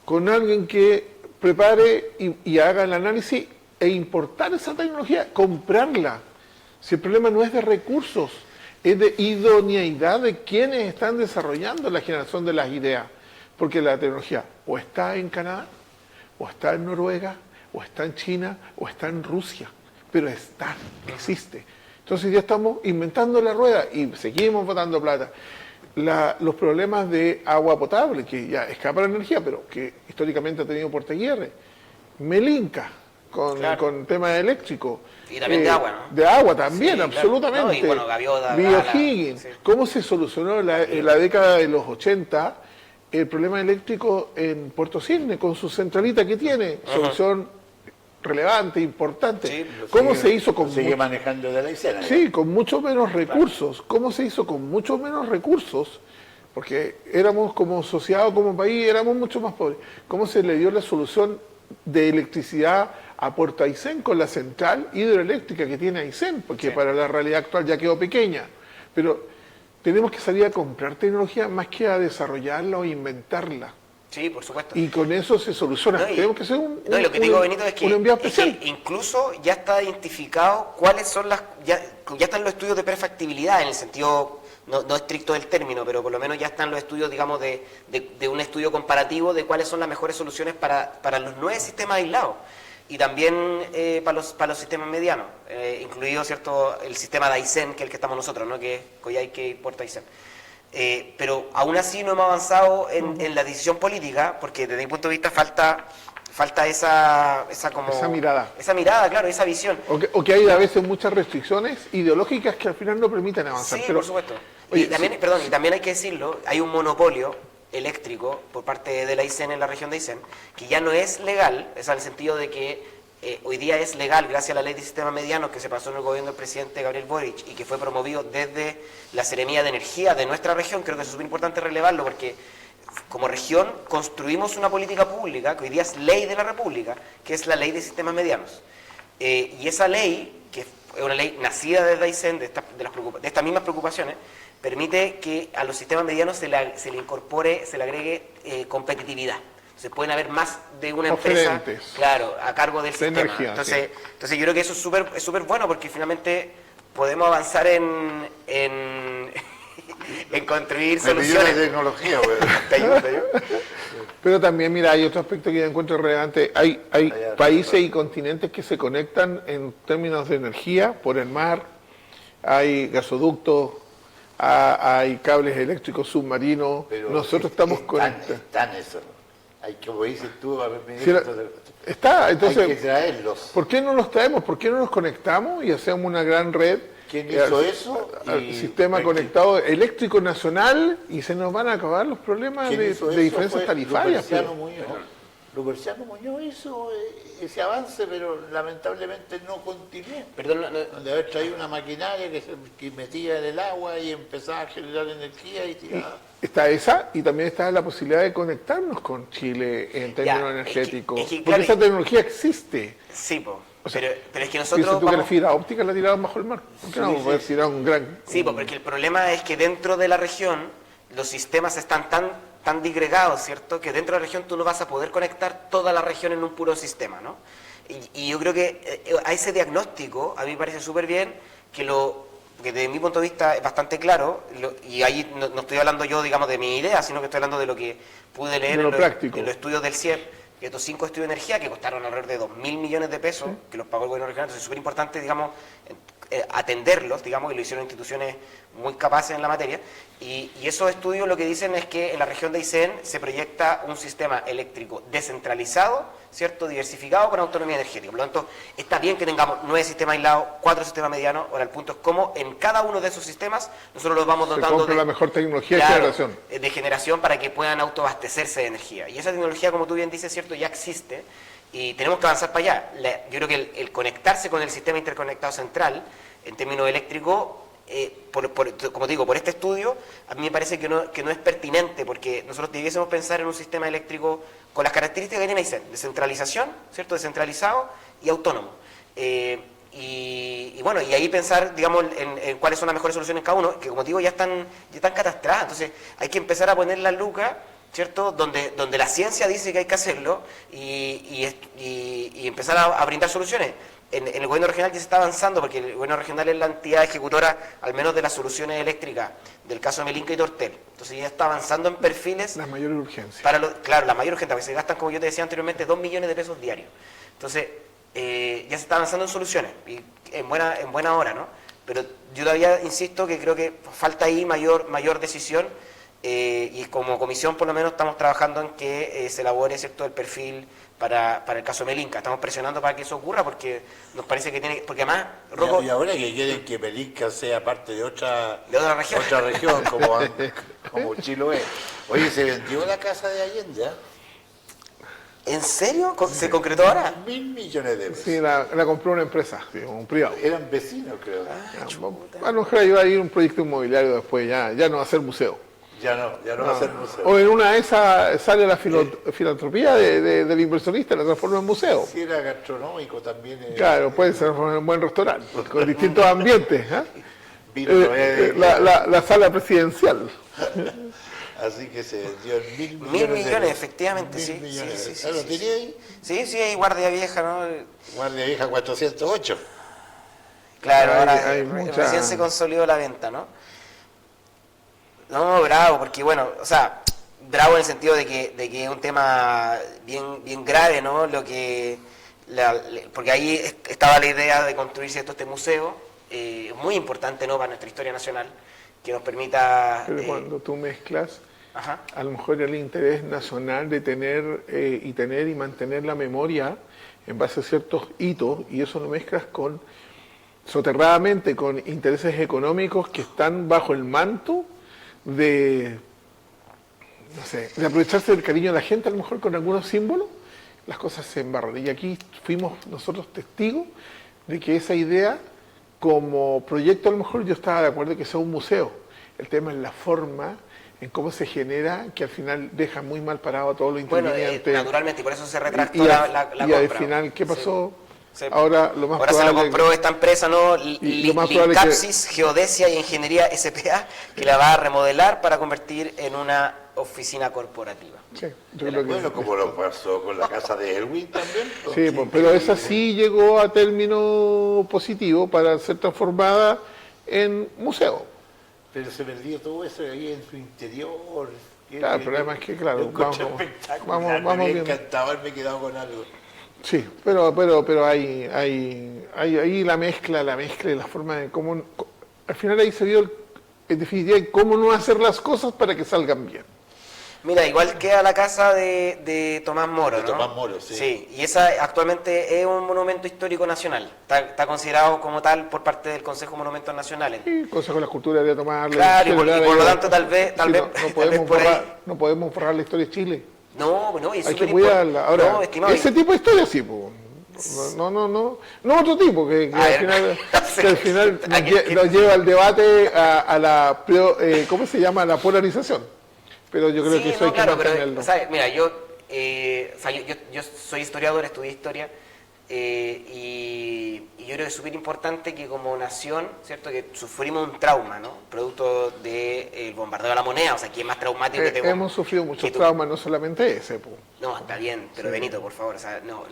con alguien que prepare y haga el análisis e importar esa tecnología, comprarla? Si el problema no es de recursos, es de idoneidad de quienes están desarrollando la generación de las ideas. Porque la tecnología o está en Canadá, o está en Noruega, o está en China, o está en Rusia. pero está, existe. Entonces ya estamos inventando la rueda y seguimos botando plata. Los problemas de agua potable, que ya escapa la energía, pero que históricamente ha tenido Puerto Aguirre, Melinca, con tema eléctrico. Y también de agua, ¿no? De agua también, Sí, absolutamente. claro. No, y bueno, Gaviota, O'Higgins. sí. ¿Cómo se solucionó en la década de los 80 el problema eléctrico en Puerto Cisne, con su centralita que tiene? Solución relevante, importante. Sí, ¿Cómo se hizo con sigue manejando de la escena? Sí, con mucho menos recursos. ¿Cómo se hizo con mucho menos recursos? Porque éramos como sociedad o como país, éramos mucho más pobres. ¿Cómo se le dio la solución de electricidad a Puerto Aysén con la central hidroeléctrica que tiene Aysén? Porque para la realidad actual ya quedó pequeña. Pero tenemos que salir a comprar tecnología más que a desarrollarla o inventarla. Sí, por supuesto. Y con eso se soluciona. No, Tenemos que hacer un lo que te digo, Benito, es que, un envío especial. incluso ya está identificado cuáles son ya están los estudios de prefactibilidad en el sentido no estricto del término, pero por lo menos ya están los estudios, digamos, de un estudio comparativo de cuáles son las mejores soluciones para los 9 sistemas aislados. Y también para los sistemas medianos, incluido, ¿cierto?, el sistema de Aysén, que es el que estamos nosotros, ¿no?, que es Coyhaique y Puerto Aysén. Pero aún así no hemos avanzado en la decisión política, porque desde mi punto de vista falta esa mirada. Esa mirada, claro, esa visión. O que hay a veces muchas restricciones ideológicas que al final no permiten avanzar. Sí, pero, por supuesto. Oye, y también hay que decirlo, hay un monopolio eléctrico por parte de la Aysén en la región de Aysén, que ya no es legal, es en el sentido de que hoy día es legal gracias a la ley de sistemas medianos que se pasó en el gobierno del presidente Gabriel Boric y que fue promovido desde la Seremía de Energía de nuestra región. Creo que es súper importante relevarlo porque como región construimos una política pública que hoy día es ley de la República, que es la ley de sistemas medianos. Y esa ley, que es una ley nacida desde Aysén, de estas mismas preocupaciones, permite que a los sistemas medianos se le incorpore, se le agregue competitividad. Se pueden haber más de una empresa, claro, a cargo del sistema. Energía, entonces yo creo que eso es súper bueno porque finalmente podemos avanzar en construir soluciones. De tecnología, ¿Te ayuda? Pero también, mira, hay otro aspecto que yo encuentro relevante. Hay países y continentes que se conectan en términos de energía por el mar, hay gasoductos, hay cables eléctricos submarinos. Pero nosotros estamos conectados. Están eso. Hay que, como dices tú, a ver, está, entonces, hay que traerlos. ¿Por qué no los traemos? ¿Por qué no nos conectamos y hacemos una gran red? ¿Quién hizo eso? Al sistema conectado eléctrico nacional y se nos van a acabar los problemas de diferencias tarifarias. Luperciano Muñoz hizo ese avance, pero lamentablemente no continuó. Perdón, De haber traído una maquinaria que metía en el agua y empezaba a generar energía y tiraba. Está esa, y también está la posibilidad de conectarnos con Chile en términos energéticos. es que, porque esa tecnología existe. Sí, O sea, pero es que nosotros piensa tú que la fibra óptica la tiraron bajo el mar. ¿Por qué no vamos a poder tirar un gran... Sí, porque el problema es que dentro de la región los sistemas están tan disgregados, ¿cierto? Que dentro de la región tú no vas a poder conectar toda la región en un puro sistema, ¿no? Y yo creo que a ese diagnóstico a mí me parece súper bien que desde mi punto de vista es bastante claro, y ahí no estoy hablando yo, digamos, de mi idea, sino que estoy hablando de lo que pude leer en los estudios del CIEP, que estos 5 estudios de energía que costaron alrededor de 2.000 millones de pesos, que los pagó el gobierno regional. Entonces es súper importante, digamos, atenderlos, digamos, y lo hicieron instituciones muy capaces en la materia. Y esos estudios lo que dicen es que en la región de Aysén se proyecta un sistema eléctrico descentralizado, ¿cierto?, diversificado con autonomía energética. Por lo tanto, está bien que tengamos 9 sistemas aislados, 4 sistemas medianos. Ahora el punto es cómo en cada uno de esos sistemas nosotros los vamos dotando de la mejor tecnología de generación para que puedan autoabastecerse de energía. Y esa tecnología, como tú bien dices, ¿cierto?, ya existe. Y tenemos que avanzar para allá. Yo creo que el conectarse con el sistema interconectado central, en términos eléctricos, como digo, por este estudio, a mí me parece que no es pertinente, porque nosotros debiésemos pensar en un sistema eléctrico con las características que tiene Aysén, descentralización, ¿cierto?, descentralizado y autónomo. Y bueno, y ahí pensar, digamos, en cuáles son las mejores soluciones en cada uno, que como digo, ya están catastradas. Entonces hay que empezar a poner las lucas, ¿cierto?, donde la ciencia dice que hay que hacerlo y empezar a brindar soluciones. En el gobierno regional ya se está avanzando, porque el gobierno regional es la entidad ejecutora, al menos de las soluciones eléctricas, del caso de Melinca y Tortel. Entonces ya está avanzando en perfiles... La mayor urgencia. Claro, la mayor urgencia, porque se gastan, como yo te decía anteriormente, 2 millones de pesos diarios. Entonces, ya se está avanzando en soluciones, y en buena hora, ¿no? Pero yo todavía insisto que creo que falta ahí mayor decisión, y como comisión por lo menos estamos trabajando en que se elabore, ¿cierto?, el perfil para el caso Melinka. Estamos presionando para que eso ocurra porque nos parece que tiene... Porque además, Rocco... Y ahora que quieren que Melinka sea parte de otra región, como Chiloé. Oye, se vendió la casa de Allende, ¿eh? ¿En serio? ¿Se concretó ahora? 1.000 millones de pesos. Sí, la compró una empresa, sí, un privado. Eran vecinos, creo. A lo mejor iba a ir un proyecto inmobiliario después, ya no va a ser museo. Ya no va a ser museo. O en una de esas sale la filantropía del inversionista y la transforma en museo. Si era gastronómico también. Claro, puede ser un buen restaurante, con distintos ambientes. Vino la sala presidencial. Así que se vendió en 1.000 millones. 1.000 millones, efectivamente, 1.000 sí. millones. Sí, ¿Lo tenía ahí? Sí, hay Guardia Vieja, ¿no? Guardia Vieja 408. Claro, ahora hay mucha... recién se consolidó la venta, ¿no? No, bravo, porque bueno, o sea, bravo en el sentido de que es un tema bien grave, ¿no? Porque ahí estaba la idea de construirse este museo, muy importante, ¿no?, para nuestra historia nacional, que nos permita... Pero cuando tú mezclas, ajá, a lo mejor el interés nacional de tener y mantener la memoria en base a ciertos hitos, y eso lo mezclas soterradamente con intereses económicos que están bajo el manto de aprovecharse del cariño de la gente, a lo mejor con algunos símbolos, las cosas se embarran. Y aquí fuimos nosotros testigos de que esa idea, como proyecto, a lo mejor yo estaba de acuerdo que sea un museo. El tema es la forma, en cómo se genera, que al final deja muy mal parado a todos los intervinientes. Bueno, naturalmente, y por eso se retractó la compra. Y al final, ¿qué pasó? Sí. Ahora lo más Ahora probable... se lo compró esta empresa, ¿no? Lincapsis, Geodesia y Ingeniería S.p.A., que la va a remodelar para convertir en una oficina corporativa. Sí, yo creo que... Bueno, como lo pasó con la casa de Elwin también. Sí, pues, pero esa sí llegó a término positivo para ser transformada en museo. Pero se perdió todo eso ahí en su interior. Claro, el problema es que, claro, vamos me bien. encantaba haberme quedado con algo. Sí, pero hay la mezcla y la forma de cómo... Al final ahí se vio, en definitiva, cómo no hacer las cosas para que salgan bien. Mira, igual queda la casa de Tomás Moro, De ¿no? Tomás Moro, sí. Sí, y esa actualmente es un monumento histórico nacional. Está considerado como tal por parte del Consejo de Monumentos Nacionales. Sí, el Consejo de la Cultura debería tomarle... Claro, y por lo tanto tal vez no podemos borrar la historia de Chile. No, y es Hay que súper cuidarla. Ahora, no, estimado, ese tipo de historia sí, pues. No otro tipo, que al final nos lleva al debate a la, ¿cómo se llama? La polarización. Pero yo creo que eso hay que mantenerlo. ¿sabes? Mira, yo soy historiador, estudié historia, y yo creo que es súper importante que como nación, ¿cierto?, que sufrimos un trauma, ¿no?, producto del bombardeo de la moneda, o sea, que es más traumático que te... Hemos sufrido muchos traumas, no solamente ese, pues. No, está bien, pero sí. Benito, por favor, o sea, no,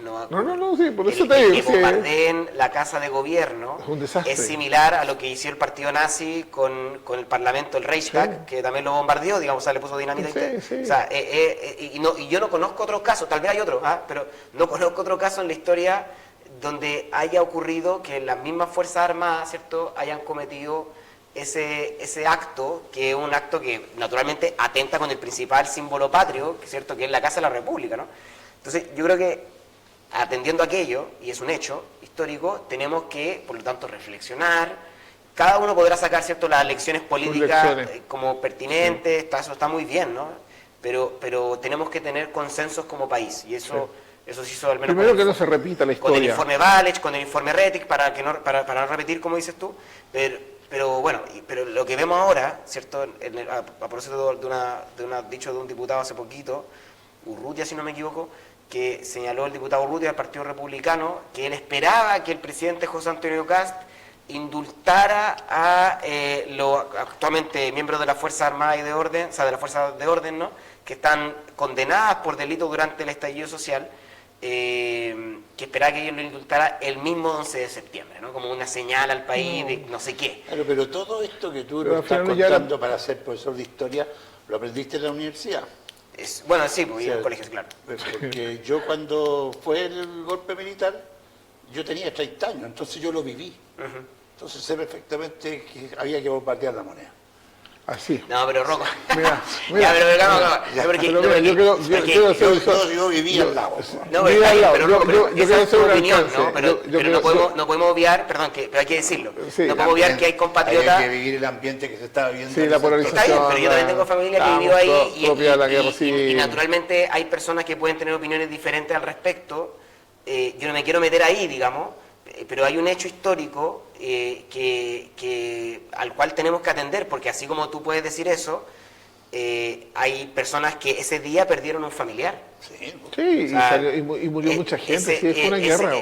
sí, por eso te digo. Que bombardeen la casa de gobierno es un desastre. Es similar a lo que hizo el partido nazi con el parlamento, el Reichstag, sí, que también lo bombardeó, digamos, o sea, le puso dinamita sí. O sea, y yo no conozco otros casos, tal vez hay otros, pero no conozco otro caso en la historia donde haya ocurrido que las mismas Fuerzas Armadas, ¿cierto?, hayan cometido ese acto, que es un acto que naturalmente atenta con el principal símbolo patrio, ¿cierto?, que es la Casa de la República, ¿no? Entonces, yo creo que atendiendo a aquello, y es un hecho histórico, tenemos que, por lo tanto, reflexionar. Cada uno podrá sacar, ¿cierto?, las lecciones políticas como pertinentes, sí, eso está muy bien, ¿no? Pero tenemos que tener consensos como país, y eso... Sí. Eso se hizo al menos. Primero que no se repita la historia. Con el informe Valech, con el informe Rettig, para no repetir, como dices tú. Pero bueno, pero lo que vemos ahora, ¿cierto? A propósito de un dicho de un diputado hace poquito, Urrutia, si no me equivoco, que señaló el diputado Urrutia del Partido Republicano, que él esperaba que el presidente José Antonio Kast indultara a los actualmente miembros de las Fuerzas Armadas y de Orden, o sea, de las Fuerzas de Orden, ¿no?, que están condenadas por delitos durante el estallido social. Que esperaba que ellos lo indultara el mismo 11 de septiembre, ¿no?, como una señal al país de no sé qué. Claro, pero todo esto que tú nos estás contando para ser profesor de historia, ¿lo aprendiste en la universidad? Bueno, sí, porque en el colegio, claro. Porque yo cuando fue el golpe militar, yo tenía 30 años, entonces yo lo viví. Entonces sé perfectamente que había que bombardear la moneda. Así. No, pero Rocco. Mira, Ya, pero Yo viví al lado. No, pero está bien, pero Rocco, pero yo esa quiero es tu hacer un opinión, alcance. ¿no? Pero no podemos obviar, perdón, pero hay que decirlo. Sí, no podemos obviar que hay compatriotas. Hay que vivir el ambiente que se estaba viviendo. Sí, la polarización. Está bien, pero yo también tengo familia que vivió ahí y naturalmente hay personas que pueden tener opiniones diferentes al respecto. Yo no me quiero meter ahí, digamos, pero hay un hecho histórico al cual tenemos que atender, porque así como tú puedes decir eso, hay personas que ese día perdieron un familiar. Sí, sí, o sea, y murió mucha gente, sí, fue una guerra.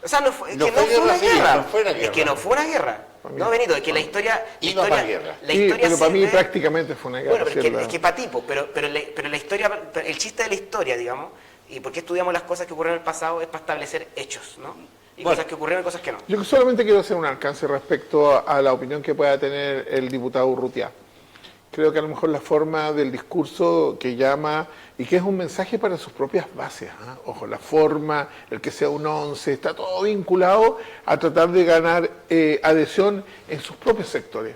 O sea, no fue una guerra. Es que no fue una guerra. No, Benito, es que la historia... pero para mí prácticamente fue una guerra. Bueno, es que para ti, pero la historia, el chiste de la historia, digamos, y por qué estudiamos las cosas que ocurrieron en el pasado es para establecer hechos, ¿no? Y cosas que ocurrieron y cosas que no. Yo solamente quiero hacer un alcance respecto a la opinión que pueda tener el diputado Urrutia. Creo que a lo mejor la forma del discurso que llama y que es un mensaje para sus propias bases, ¿eh? Ojo, la forma, el que sea un 11, está todo vinculado a tratar de ganar adhesión en sus propios sectores.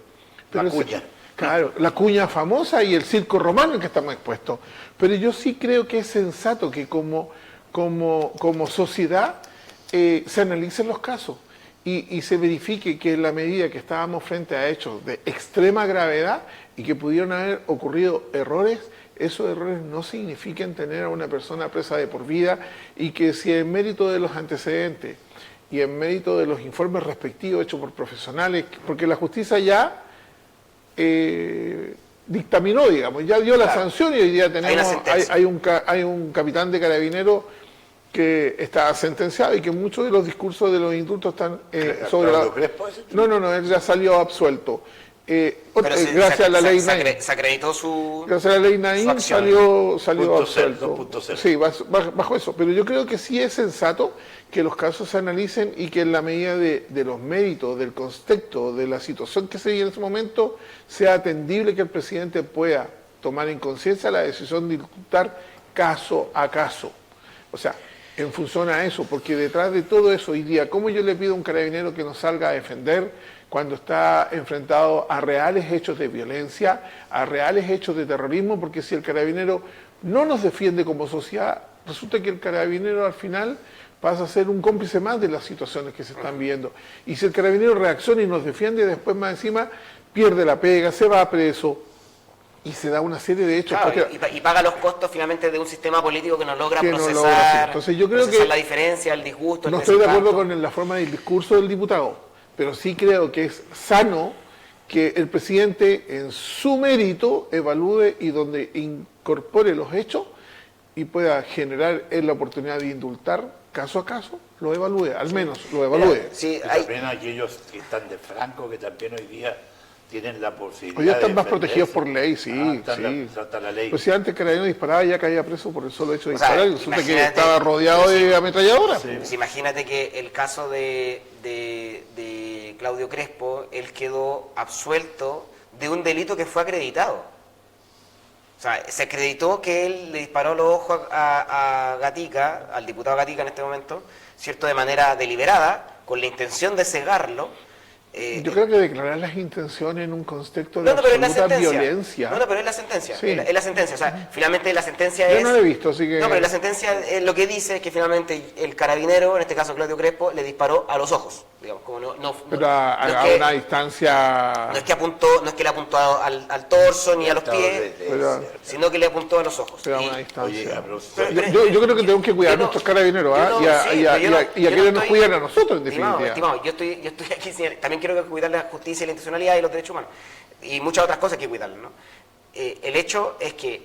Pero la cuña. Claro, la cuña famosa y el circo romano en que estamos expuestos. Pero yo sí creo que es sensato que como sociedad se analicen los casos y se verifique que en la medida que estábamos frente a hechos de extrema gravedad y que pudieron haber ocurrido errores, esos errores no significan tener a una persona presa de por vida y que si en mérito de los antecedentes y en mérito de los informes respectivos hechos por profesionales, porque la justicia ya dictaminó, digamos, ya dio la sanción y hoy día tenemos hay un capitán de carabineros que está sentenciado y que muchos de los discursos de los indultos están sobre la... No, él ya salió absuelto. Gracias a la ley Naín. Se acreditó su... Gracias a la ley Naín salió absuelto. 2.0. Sí, bajo eso. Pero yo creo que sí es sensato que los casos se analicen y que en la medida de los méritos, del contexto, de la situación que se vive en ese momento, sea atendible que el presidente pueda tomar en conciencia la decisión de indultar caso a caso. O sea, en función a eso, porque detrás de todo eso hoy día, ¿cómo yo le pido a un carabinero que nos salga a defender cuando está enfrentado a reales hechos de violencia, a reales hechos de terrorismo? Porque si el carabinero no nos defiende como sociedad, resulta que el carabinero al final pasa a ser un cómplice más de las situaciones que se están viendo. Y si el carabinero reacciona y nos defiende, después más encima pierde la pega, se va preso, y se da una serie de hechos. Claro, y paga los costos finalmente de un sistema político que no logra procesar, Entonces yo creo que la diferencia, el disgusto. No estoy de acuerdo con la forma del discurso del diputado, pero sí creo que es sano que el presidente en su mérito evalúe y donde incorpore los hechos y pueda generar la oportunidad de indultar caso a caso, lo evalúe, al menos lo evalúe. Sí, también aquellos que están de franco, que también hoy día tienen la posibilidad. Hoy ya están más protegidos por ley, sí. La ley. Pues si antes Carabinero disparaba ya caía preso por el solo hecho de disparar, y resulta que estaba rodeado de ametralladoras. Sí. Pues imagínate que el caso de Claudio Crespo, él quedó absuelto de un delito que fue acreditado. O sea, se acreditó que él le disparó los ojos a Gatica, al diputado Gatica en este momento, ¿cierto? De manera deliberada, con la intención de cegarlo. Yo creo que declarar las intenciones en un contexto de absoluta violencia. No, pero es la sentencia. Sí. Es la sentencia. O sea, finalmente la sentencia es... Yo no la he visto, así que... No, pero la sentencia lo que dice es que finalmente el carabinero, en este caso Claudio Crespo, le disparó a los ojos. Digamos, como pero a una distancia... No es que le apuntó al torso ni a los pies, sino que le apuntó a los ojos. Pero a una distancia. Yo creo que tenemos que cuidar a nuestros carabineros y a quienes nos cuidan a nosotros, en definitiva. Estimado, yo estoy aquí, también quiero cuidar la justicia, la institucionalidad y los derechos humanos. Y muchas otras cosas que cuidarlas, ¿no? El hecho es que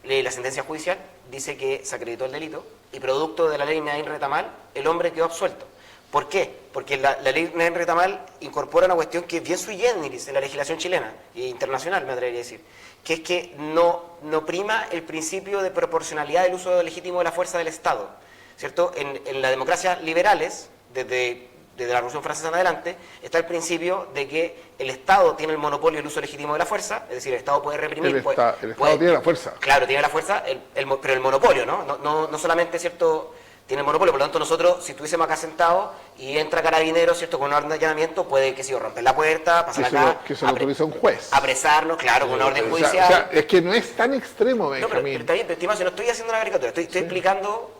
la sentencia judicial dice que se acreditó el delito y producto de la ley Naín Retamal, el hombre quedó absuelto. ¿Por qué? Porque la ley Naín Retamal incorpora una cuestión que es bien sui generis en la legislación chilena e internacional, me atrevería a decir, que es que no prima el principio de proporcionalidad del uso legítimo de la fuerza del Estado, ¿cierto? En las democracias liberales, desde la Revolución Francesa en adelante, está el principio de que el Estado tiene el monopolio del uso legítimo de la fuerza, es decir, el Estado puede reprimir... El Estado tiene la fuerza. Claro, tiene la fuerza, pero el monopolio, ¿no? No solamente, ¿cierto?, tiene el monopolio. Por lo tanto, nosotros, si estuviésemos acá sentados y entra Carabineros, ¿cierto?, con una orden de allanamiento, puede, que si romper la puerta, pasar acá, que se lo autoriza un juez. Apresarnos, claro, con una orden O judicial. sea, es que no es tan extremo, No, pero Benjamín. está bien, pero estimado, yo no estoy haciendo una caricatura, estoy explicando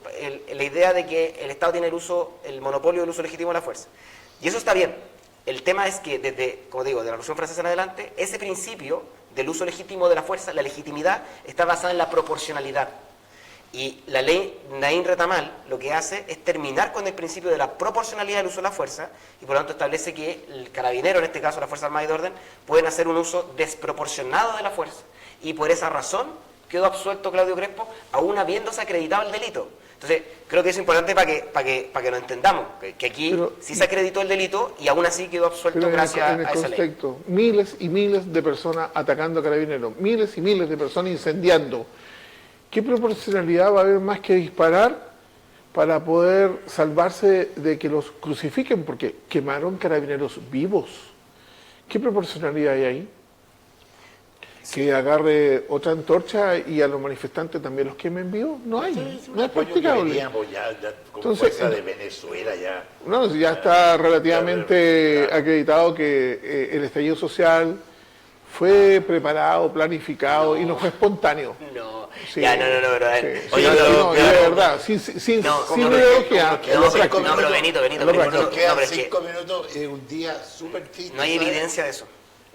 la idea de que el Estado tiene el monopolio del uso legítimo de la fuerza. Y eso está bien. El tema es que desde, como digo, de la Revolución Francesa en adelante, ese principio del uso legítimo de la fuerza, la legitimidad, está basada en la proporcionalidad. Y la ley Naín-Retamal lo que hace es terminar con el principio de la proporcionalidad del uso de la fuerza y por lo tanto establece que el carabinero, en este caso la Fuerza Armada y de Orden, pueden hacer un uso desproporcionado de la fuerza. Y por esa razón quedó absuelto Claudio Crespo, aún habiéndose acreditado el delito. Entonces, creo que es importante para que lo entendamos, que aquí sí se acreditó el delito y aún así quedó absuelto gracias a esa ley. Contexto, miles y miles de personas atacando a Carabineros, miles y miles de personas incendiando. ¿Qué proporcionalidad va a haber más que disparar para poder salvarse de que los crucifiquen? Porque quemaron Carabineros vivos. ¿Qué proporcionalidad hay ahí? Que agarre otra antorcha y a los manifestantes también los quemen vivos. No hay, no es practicable. Ya, con Entonces, fuerza de Venezuela ya. No, ya está relativamente acreditado que el estallido social fue preparado, planificado y no fue espontáneo. No, Sí, ya, no, pero a sí, ver. sí, Oye, no, de verdad, sin ideología. No, pero Benito, Nos quedan pero es que 5 minutos, es un día súper triste. no hay ¿sabes? evidencia de eso.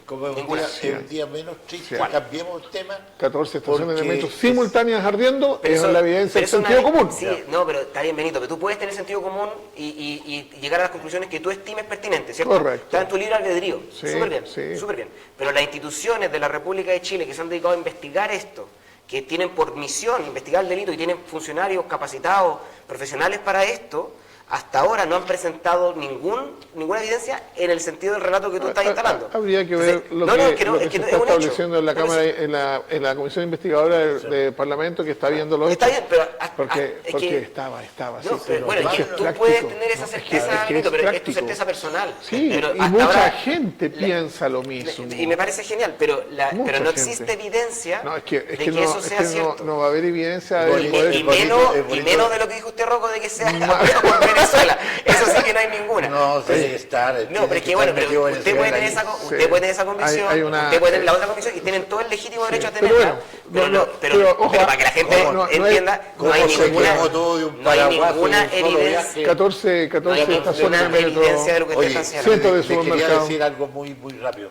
Como es Ninguna. un día menos triste, Sí. cambiemos el tema. 14 estaciones de Porque metro simultáneas ardiendo, Pero es eso- la evidencia pero del eso sentido nadie- común. Sí, no, pero está bien, Benito, pero tú puedes tener sentido común y llegar a las conclusiones que tú estimes pertinentes, ¿cierto? Correcto. Está en tu libre albedrío. Sí, Súper bien, sí. súper bien. Pero las instituciones de la República de Chile que se han dedicado a investigar esto, que tienen por misión investigar el delito y tienen funcionarios capacitados, profesionales para esto, hasta ahora no han presentado ninguna evidencia en el sentido del relato que tú estás instalando. Habría que ver lo que se está estableciendo en la Cámara, en la Comisión Investigadora del Parlamento que está viendo los Está hechos. bien, pero Porque que, estaba, no, sí, pero, bueno, es que tú práctico. puedes tener esa No, certeza, es que Benito, es pero es tu práctico. certeza personal. Sí, Pero y hasta mucha ahora, gente piensa lo mismo. Y me parece genial, pero Mucha no gente. existe evidencia No, es que de que no, eso es sea que cierto. no va a haber evidencia Oye, de poder... Y bonito. menos de lo que dijo usted, Rocco, de que sea apoyado por Venezuela. Eso sí que no hay ninguna. No, tiene que estar. No, pero es que bueno, pero usted puede tener esa convicción, Hay una- usted puede tener la otra convicción y tienen todo el legítimo derecho a pero tenerla. bueno, Pero ojo, para que la gente no es- entienda, no hay ¿Cómo se ninguna, quemó todo de un no hay paraguaso ninguna de un solo evidencia. viaje? 14 No hay estaciones ninguna de metro. evidencia de lo que Oye, usted está señalando. Cientos de le quería supermercados. decir algo muy rápido,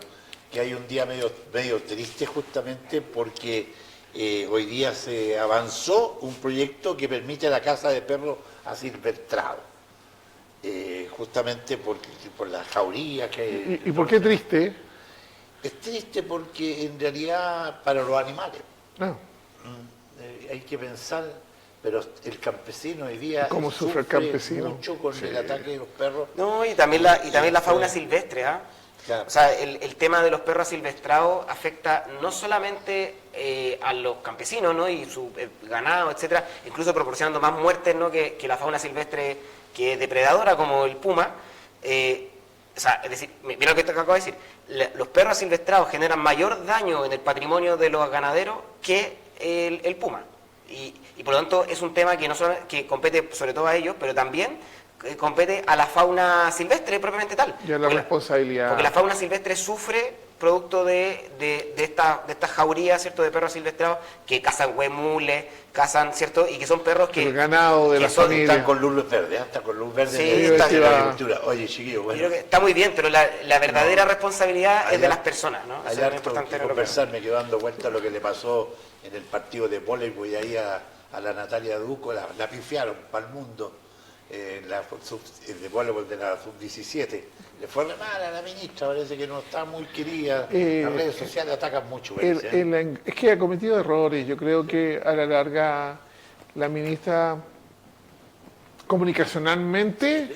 que hay un día medio triste justamente porque hoy día se avanzó un proyecto que permite la caza de perros asilvestrados, justamente por las jaurías que... ¿Y por qué triste? Es triste porque en realidad para los animales No. hay que pensar, pero el campesino hoy día ¿Cómo sufre el campesino? mucho con Sí. el ataque de los perros. No, y también la fauna silvestre, ¿ah? Claro. O sea, el tema de los perros silvestrados afecta no solamente a los campesinos, ¿no? Y su ganado, etcétera, incluso proporcionando más muertes, ¿no? que la fauna silvestre que es depredadora, como el puma. O sea, es decir, mira lo que te acabo de decir, los perros silvestrados generan mayor daño en el patrimonio de los ganaderos que el puma. Y por lo tanto es un tema que no solamente que compete sobre todo a ellos, pero también compete a la fauna silvestre propiamente tal. Ya la responsabilidad. Porque la fauna silvestre sufre producto de estas jaurías, ¿cierto?, de perros silvestrados que cazan huemules, cazan, ¿cierto?, y que son perros que... El ganado de que la son- familia. Están con luz verde, están con luz verde Sí, en está la bien. agricultura. Oye, chiquillo, Yo bueno, creo que está muy bien, pero la verdadera responsabilidad es de hay las personas, ¿no? Eso hay es lo harto importante que de lo que- conversar, me quedo dando cuenta de lo que le pasó en el partido de voleibol y ahí a la Natalia Duco, la pifiaron para el mundo, de voleibol de la sub-17. Le fue re mal a la ministra, parece que no está muy querida. Las redes sociales atacan mucho. parece, ¿eh? Es que ha cometido errores. Yo creo que a la larga la ministra comunicacionalmente,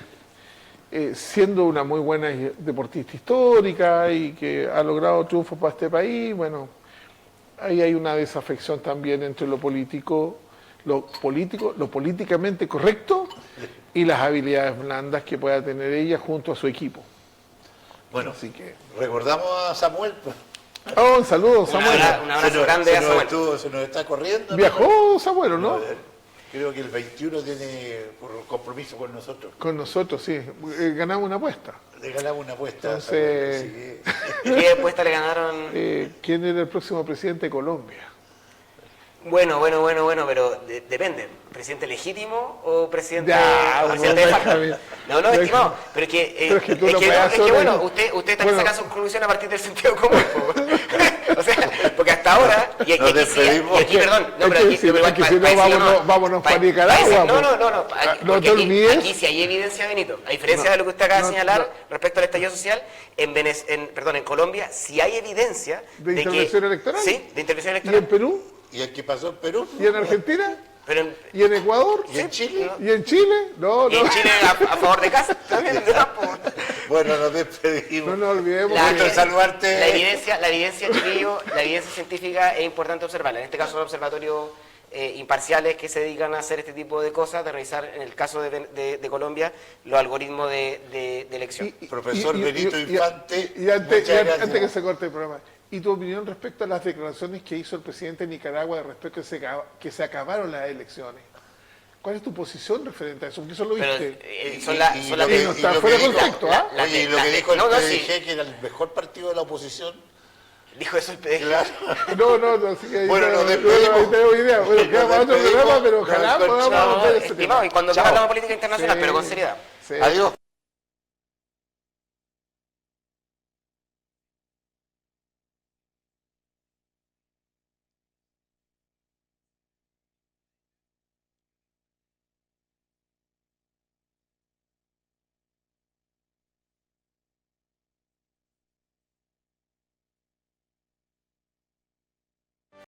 siendo una muy buena deportista histórica y que ha logrado triunfos para este país, bueno, ahí hay una desafección también entre lo políticamente correcto y las habilidades blandas que pueda tener ella junto a su equipo. Bueno, Así que... recordamos a Samuel. Pues. Oh, un saludo, Samuel. Un abrazo grande a Samuel. Se nos está corriendo. Viajó Samuel, ¿o ¿no? Creo que el 21 tiene un compromiso con nosotros. Con nosotros, sí. Ganamos una apuesta. Le ganamos una apuesta. Entonces- así que- ¿Y qué apuesta le ganaron? ¿Quién era el próximo presidente de Colombia? Bueno, pero depende. ¿Presidente legítimo o presidente, Ya, o presidente de bueno, facto? déjame. No, estimado. Pero es que, Pero es que tú no puedes hacer bueno, eso. usted también Bueno. saca sus conclusiones a partir del sentido común. Po. O sea, porque hasta ahora, y Nos aquí, despedimos. y aquí, perdón, no, Es pero que aquí, si- pero es que pa- si no, pa decirlo, vámonos pa- pa' Nicaragua, pa decir- po. No, no porque te aquí, olvides. aquí sí hay evidencia, Benito. A diferencia de lo que usted acaba de no, señalar no. respecto al estallido social, en Colombia sí hay evidencia ¿De que... intervención electoral? Sí, de intervención ¿Y electoral. en Perú? ¿Y el que pasó en Perú? ¿Y en Argentina? Pero ¿Y en Ecuador? ¿Y en Chile? ¿Y en Chile? No, y en no. Chile a favor de casa también. ¿No? Po. Bueno, nos despedimos. No nos olvidemos. La, Gusto en saludarte. la evidencia, chiquillo, la evidencia científica es importante observarla. En este caso, los observatorios imparciales que se dedican a hacer este tipo de cosas, de revisar, en el caso de Colombia, los algoritmos de elección. Profesor Benito Infante, Y antes, muchas gracias. antes que se corte el programa, ¿y tu opinión respecto a las declaraciones que hizo el presidente de Nicaragua de respecto a que se acabaron las elecciones? ¿Cuál es tu posición referente a eso? Porque eso lo Pero viste. son las... y son lo las- que- Y no está y lo fuera que de dijo- contexto, ¿ah? Oye, y lo que dijo el no, no, sí. PDG, que era el mejor partido de la oposición. Dijo eso el PDG. Claro. No, así que ahí Bueno, nos no despedimos. tengo idea. Bueno, Nos queda para otro despedimos. programa, pero Nos ojalá encontramos. podamos ver ese Estimado, tema. y cuando Chao. hablamos de política internacional, Sí. pero con seriedad. Sí. Adiós.